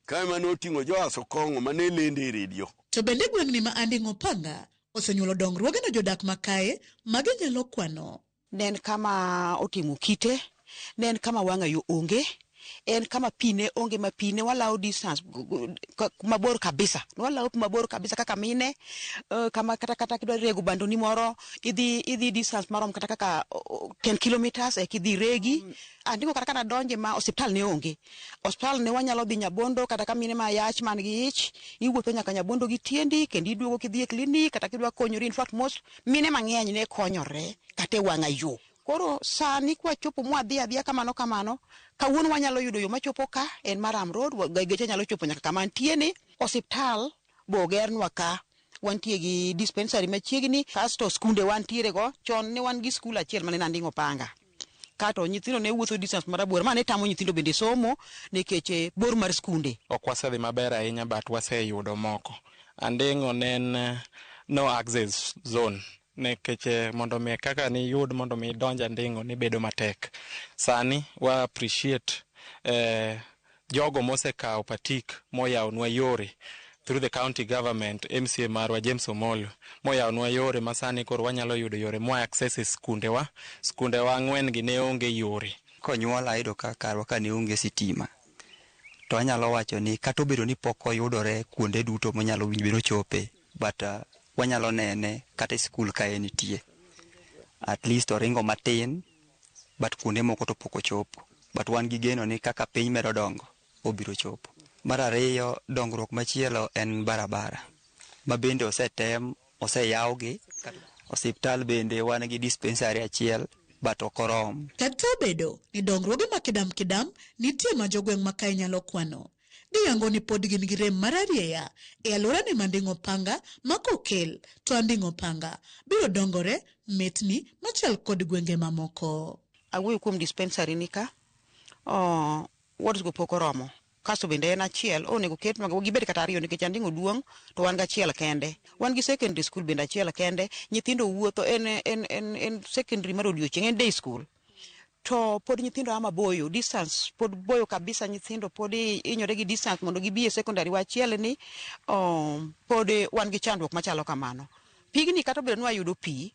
Kae manoting'o Joaso Kong'o mane lende e redio. To bende gweng'ni ma anding'o panga osenyuolo dongruoge ne jodak makae maginyalo kwano. Nen kama otimo kite, nen kama wang'a yo onge, en kama pine onge ma pine walao distance mabor kabisa. Walao mabor kabisa kaka mine, kama kata kidwa rego bando ni moro, idhi distance marom kata kaka 10 kilometers kidhi regi. Andiko kata kana donje ma hospital ne onge. Hospital ne wanyalo dhi Nyabondo kata kamine ma yach man gi ich, iwuotho nyaka Nyabondo gi tiendi, kendi iduogo kidhi e clinic kata kidwa konyori. In fact most mine mang'eny ne konyore kata wang'a yo. Koro sani kwa chopo mwadhi adhiya kamano kawuono wanyalo yudo yo machopo ka en Maram Road, geche nyalo chopo nyaka kama ntieni. Hospital bogernwa ka wantie gi dispensary machiegni, kasto skunde wantiere go. Chon ne wan gi skul achiel mane Anding'o panga. ka to nyithindo ne wuotho distance marabora mane tamo nyithindo bende somo nikech bor mar skunde. Ok wasedhi maber ahinya but waseyudo moko. Anding'o ne no access zone nikech mondo mi kaka ni yud mondo mi donja Anding'o ni bedo matek. Sani wa appreciate jogo mosekawo patik moyawnwa yore through the county government, MCA marwa James Omolo moyawnwa yore masani koro wanyalo yudo yore mo access skundewa 4 gi ne onge yore. Konyuola ayudo ka karwa ka ne onge sitima to anyalo wacho ni kata obedo ni pok oyudore kuonde duto monyalo winjo chope but wanyalo nene kata skul ka nitie at least oringo matin but kuonde moko to pok ochopo but wan gi geno ni kaka piny medo dongo obiro chopo. Mar ariyo, dongruok machielo en barabara ma bende oseyawgi. Osiptal bende wan gi dispensary achiel but okorom. Kata obedo ni dongruoge ma kidam nitie ma jogweng' ma kae nyalo kwano. Giyango ni pod gin gi rem mar arieya e alwora ni Anding'o Panga ma kokel to Anding'o Panga biro dongore metni machal kod gwenge mamoko. Awuoyo kuom dispensary ni ka what go pok oromo. Kaso bende en achiel onego ket mag gibed kata ariyo nikech Anding'o duong' to wan ga achiel kende. Wan gi secondary school bende achiel kende. Nyithindo wuotho en secondary mar odiochieng' en day school. To pod nyithindo ama boyo distance pod boyo kabisa nyithindo pod inyore gi distance mondo gibi e secondary wachiel ni pod wan gi chandruok machalo kamano. Pigni kata obedo ni wayudo pi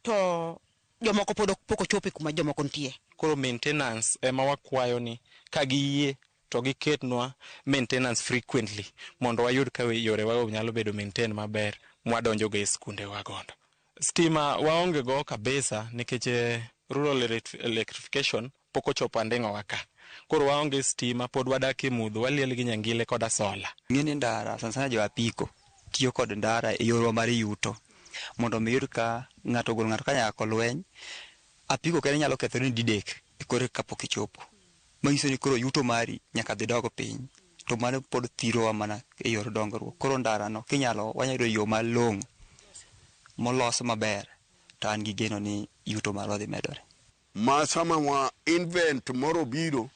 to jomoko pod pok ochopo kuma jomoko nitie. Koro maintenance ema wakwayo ni ka giyie to giketnwa maintenance frequently mondo wayud ka yore wago nyalo bedo maintain maber mwadonjo go e skunde wagondo. Stima waonge go kabisa nikech rural electrification pok ochopo Anding'o waka. Koro waonge stima pod wadak e mudho waliel gi nyangile koda sola. Ng'eni ndara sana jo apiko tiyo kod ndara e yorwa mar yuto mondo miyud ka ng'ato gol ng'ato kanya kolweny apiko kene nyalo kethore didek kore kapok ichopo. Manyiso ni koro yuto mari nyaka dhi dogo piny to mano pod thirowa mana e yor dongruok. Koro ndara no kinyalo wanyayudo yo malong'o molos maber to an gi geno ni yuto marwa dhi medore. Ma sama wa invent moro biro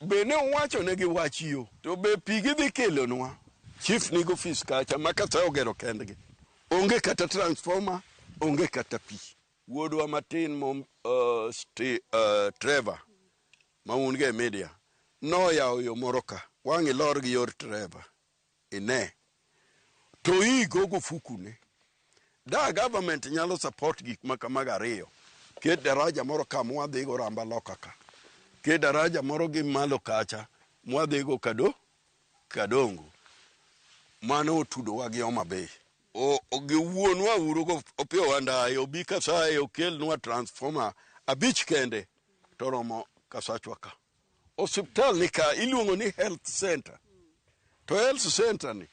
be ne wacho ne gi wachiyo to be pigi dhi kelonwa. Chief nigo office kacha makasa ogero kendgi onge kata transformer onge kata pi. Wuodwa matin mom Trevor maunge media no yawo yo moro ka wang'i lor gi yor Trevor ine to gogo fukune da government nyalo support gik makamaga ariyo ke daraja moro ka mwadhi go ramba loka ka ke daraja moro gi malo kacha mwadhi go kadongo mano otudo wa gi Homa Bay o gi wuonwa uru go opio wandaye obi kasaye okelnwa transformer abich kende toromo kasachwa ka. Hospital ni ka iluongo ni health center to health center ni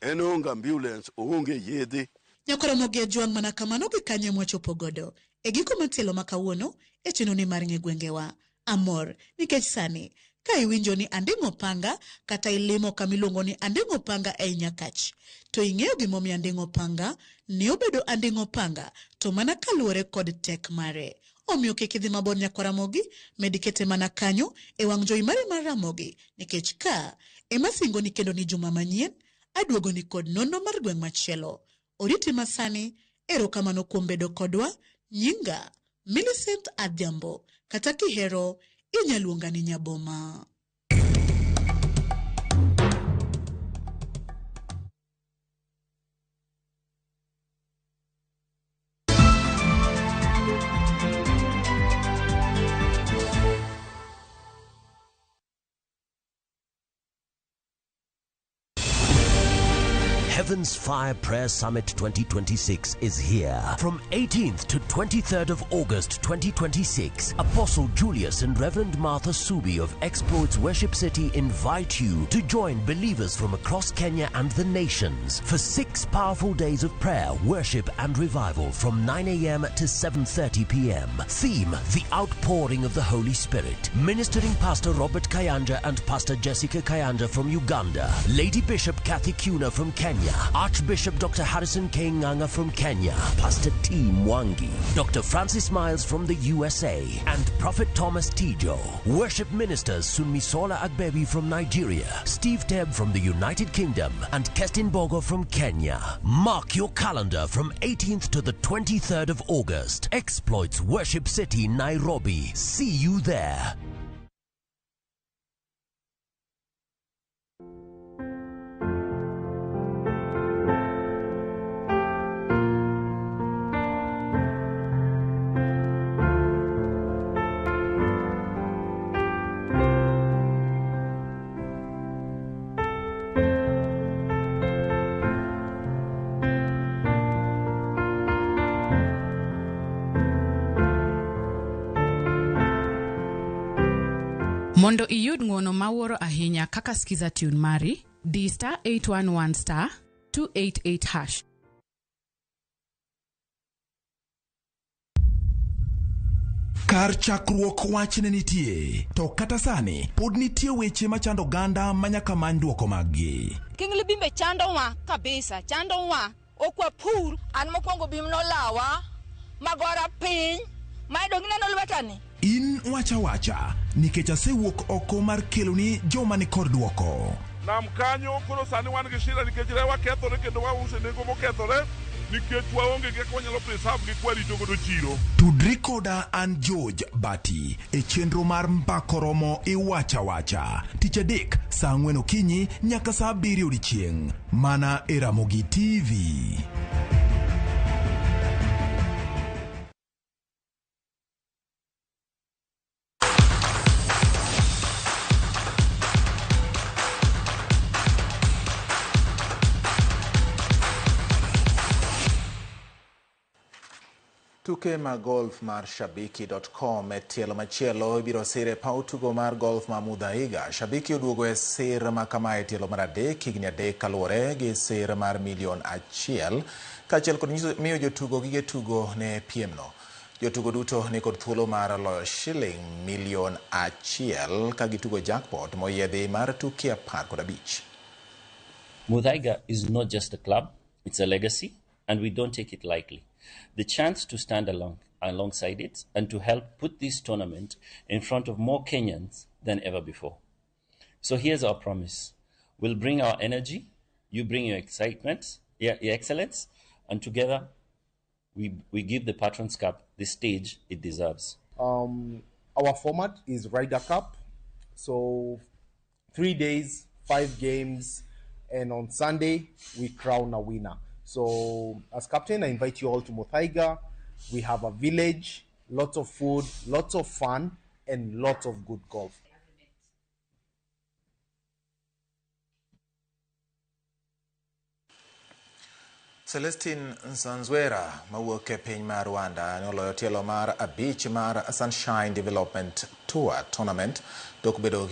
en onge ambulance onge yedhe. Nyakoromogi e jwang' mana kamano gi kanye mwachopo godo e giko matielo makawuono e chenoni mar ng'e gwengewa. Amor nikech sani ka iwinjo ni Anding'o Panga kata ilimo kamiluongo ni Anding'o Panga e Nyakach to ing'eyo gimomiyo Anding'o Panga ne obedo Anding'o Panga to mana kaluwore kod tek mare. Omiyo kik idhi mabor Nyakoromogi medikete mana kanyo e wang' jowi mare mar Ramogi nikech ka ema singoni kendo ni juma manyien aduogoni kod nono mar gweng' machielo. Oriti masani erokamano kuom bedo kodwa. Nyinga Millicent Adhiambo kata kihero inyaluonga ni Nyaboma. Heaven's Fire Prayer Summit 2026 is here. From 18th to 23rd of August 2026, Apostle Julius and Reverend Martha Subi of Exploits Worship City invite you to join believers from across Kenya and the nations for 6 powerful days of prayer, worship and revival from 9 a.m. to 7:30 p.m. Theme: The Outpouring of the Holy Spirit. Ministering Pastor Robert Kayanja and Pastor Jessica Kayanja from Uganda, Lady Bishop Kathy Kuna from Kenya, Kenya, Archbishop Dr. Harrison K. Nganga from Kenya, Pastor T. Mwangi, Dr. Francis Miles from the USA, and Prophet Thomas Tijo. Worship ministers Sunmisola Agbebi from Nigeria, Steve Tebb from the United Kingdom, and Kestin Bogo from Kenya. Mark your calendar from 18th to the 23rd of August. Exploits Worship City, Nairobi. See you there. Mondo iyud ng'wono mawuoro ahinya kaka skiza tune mari, D star 811 star 288 hash. Kar chakruok wach ne nitie, to kata sani pod nitie weche machando ganda manyaka many duoko maggi. Kingli bimbe chando wa kabisa, chando wa okwa pur an mokwongo bim no lawa magora piny maidong neno lwetani. In wacha nikech asewuok oko mar keloni joma ni kod duoko. Nam kanyo koro sani wan gi shida nikech rewa kethore kendo wause nengo mokethore nikech waonge gi konyalo preserve gi kwarito godo chiro. Tudri koda an George Bati e chenro mar Mbakoromo e wacha tich adek saa 4 okinyi nyaka saa 7 odiechieng' mana e Ramogi TV. Tuke ma golf mar Shabiki.com e tielo machielo ibiro sire paw tugo mar golf ma Muthaiga. Shabiki oduogo e sir ma kama e tielo mar adek higni 3 kaluwore gi sir mar $1,000,000 kaachiel kod miyo jotugo gige tugo ne piemno. Jotugo duto ni kod thuolo mar loyo $1,000,000 ka gitugo jackpot moyiedhi mar tuke 15. Muthaiga is not just a club, it's a legacy, and we don't take it lightly. The chance to stand alongside it and to help put this tournament in front of more Kenyans than ever before. So here's our promise. We'll bring our energy, you bring your excitement, your excellence, and together we give the Patrons Cup the stage it deserves. Our format is Ryder Cup. So 3 days, 5 games, and on Sunday, we crown a winner. So as captain, I invite you all to Muthaiga. We have a village, lots of food, lots of fun, and lots of good golf. Celestine Nsanzwera mawuok e piny mar Rwanda noloyo tielo mar abich mar Sunshine Development Tour Tournament tok bedo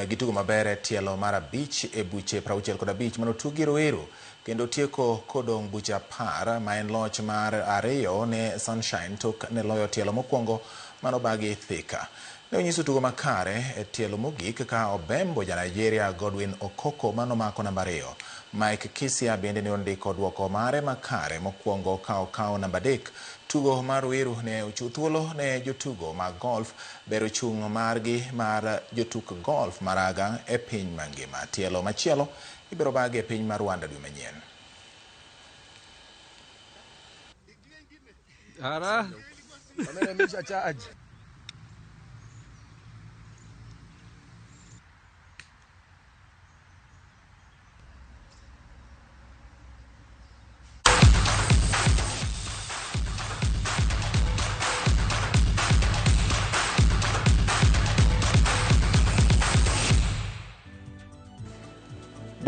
gi tugo maber e tielo mar abich e buche 65 manotugi Ruiru kendo tieko kodong' buche 10 ma en loch mar ariyo ne Sunshine tok ne loyo tielo mokwongo manobagi Thika. Ne onyiso tugo makare e tielo mogik ka obembo ja Nigeria Godwin Okoko manomako namba 2. Mike Kisia bende ne ondiko duoko mare makare mokwongo ka okawo namba 3. Tugo mar Ruiru ne ochiwo thuolo ne jotugo mag golf bero chung' margi mar jotuk golf maraga e piny mangima. Tielo machielo ibiro bagi e piny mar Rwanda dwe manyien.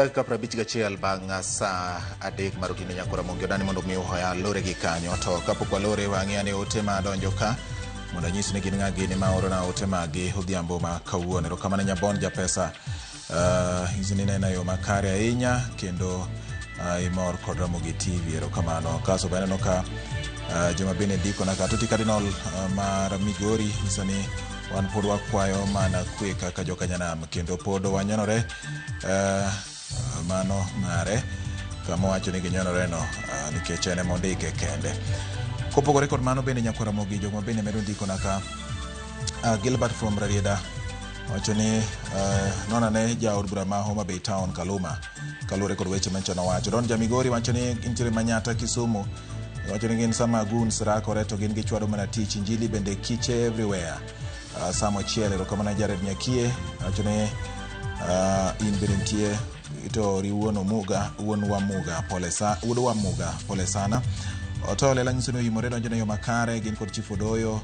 Dakika 51 bang' saa 3 mar okinyi nyaka Ramogi odani mondo mi hoya lore gi kanyo to kapok walore wang'e ne ote ma donjo ka mondo nyis ni gin ng'agi ni ma oro na ote magi odhiambo ma kawuono. Erokamano Nyabon Japesa, izini nena yo makare ahinya kendo imor kod Ramogi TV. Erokamano. Kaso bende no ka Joma Benedicto na Katoti Cardinal mar Migori isani wan pod wakwayo mana kwe kaka joka nyanam kendo pod wanyonore mano mare kama wacho ni ginyono reno nikech ene mondike kende. Kopogore kod mano bende nyakwara mogi joma bende medo ndiko naka Gilbert from Rarieda wacho ni nonane jaod bura ma Homa Bay Town Kaluma kalure kod weche manchana wacho. Don Jamigori wacho ni intiere Manyata Kisumu wacho ni gin sama goons rakore to gin gichwado mana tich injili bende kiche everywhere. Samo chiele rokamana Jared Nyakie wacho ni in benentie ito riwono muga uonwa muga pole sana otole langiso no yimore donjo yo makare gin kod Chief Odoyo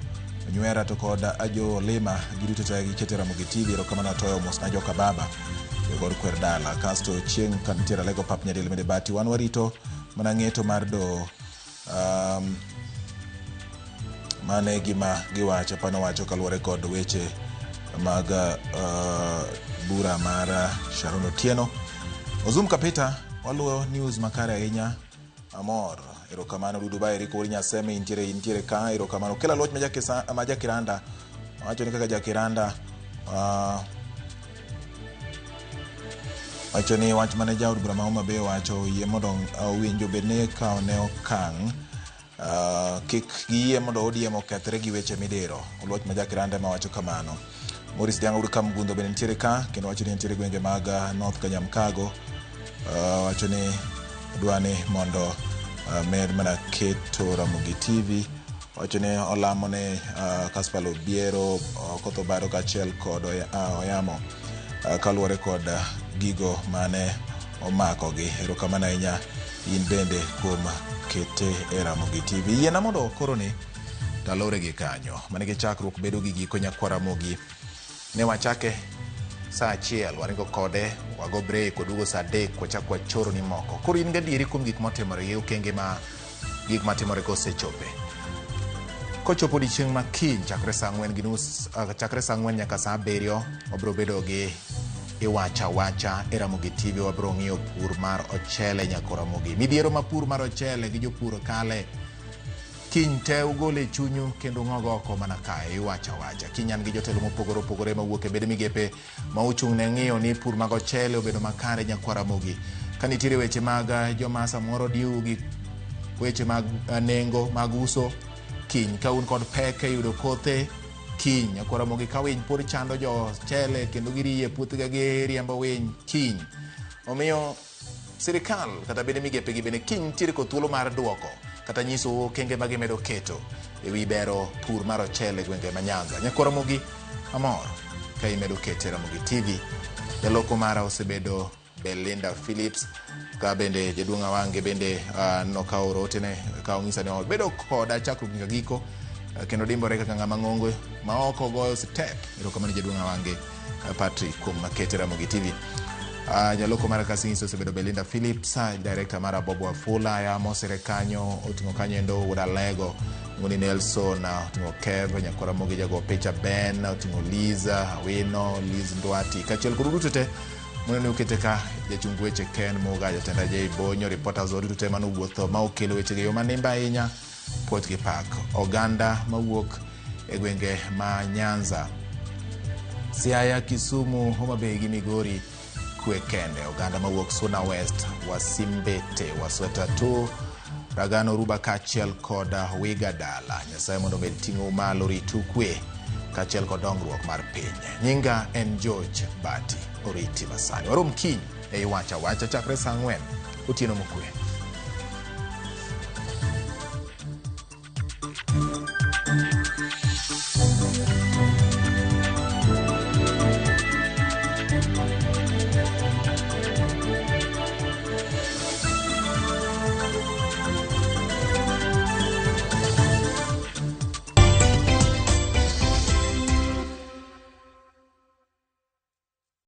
nywera to kod ajo lema girito tagi ketera mugitivi rokamana toyo mosna joka baba yogor kwerdala kasto chieng kantira lego pap nyadele mede bati wan warito mana ngeto mar do mane gima giwacho pano wacho kaluore kod weche mag bura mara Sharon Otieno. Ozum Kapita waluo news makare ahinya amor erokamano Dubai riko nya seme intiere ka erokamano kila loch maja Kiranda wacho ni kaka jakiranda wacho ni wach mane jaod bura ma Homa Bay wacho yie mondo winjo bedne ka ne okang kik giye mondo odiemo kethre gi weche midero loch maja Kiranda ma wacho kamano. Morris Dianga uru kam gundo bene ntiere ka kendo wacho ni ntiere gwenge mag North Kanyamkago wacho ni dwani mondo med mana keto Ramogi TV wacho ni olamo ne Kaspalo Biero Kotho Baro kachiel kod Oyamo kaluore kod gigo mane omako gi erokamano ahinya in bende kuom kete e Ramogi TV. Yiena mondo koro ni talore gi kanyo manigi chakruok bedo gi giko nyakwara Mogi ne wachake saa achiel waringo kode wago break wadugo saa 3 wachako wachoro ni moko koro in gadieri kuom gik motimore e okenge ma gik matimore kosechope kochopo odiechieng' ma kiny chakre saa 4 nyaka saa 7 wabiro bedo gi iwacha e Ramogi TV wabiro ng'iyo pur mar ochele nyakora Mogi midhiero ma pur mar ochele gi jopur kale kiny te ugole chunyu kendo ngogo oko mana kae iwacha kinyan gi jotelo mopogore mawuok e bede migepe ma uchung' ne ng'iyo ni pur mag ochele obedo makare nyakwara Mogi kanitiere weche mag joma samoro diu gi weche mag nengo mag uso kiny ka un kod pek yudo kothe kiny nyakwara Mogi ka winy pod chando jo ochele kendo giriye puothga gi riembo winy kiny omiyo sirikal kata bede migepe gi bende kiny nitiere kod thuolo mar duoko kata nyiso kenge magi medo keto e wi bero pur mar ochele gwenge ma Nyanza. Nyakwara Mogi amor ka imedo kete Ramogi TV. Jaloko mara osebedo Belinda Phillips ka bende jaduong'a wange bende nokawo rotene ka ong'isa ni bedo koda chakruok nyaka giko kendo dimbore kaka ng'ama ng'ongwe ma ok ogoyo step erokamano jaduong'a wange Patrick kuom makete Ramogi TV. Jaloko mara kasing'isa osebedo Belinda Phillips, director mara Bob Wafula ya mosere kanyo oting'o kanyo endo Wuda Lego ngoni Nelson oting'o Kev nyakwara Mogi jago picha Ben oting'o Liza Awino Liz Ndwati kachiel kod duto te mono ukete ka jachung weche Ken Muga jatenda Jay Bonyo reporters duto te mano wuotho ma okelo weche ge yo manimba ahinya Potgi Park oganda mawuok e gwenge ma Nyanza Siaya Kisumu Homa Bay gi Migori kende oganda mawuok Suna West Wasimbete Wasweta 2 Ragano Ruba kachiel kod Wigadala Nyasaye mondo med ting'o malo ritu kwe kachiel kod dongruok mar piny. Nyinga en George Bati oriti masani warom kiny e iwacha chakre saa 4 otieno mokwe.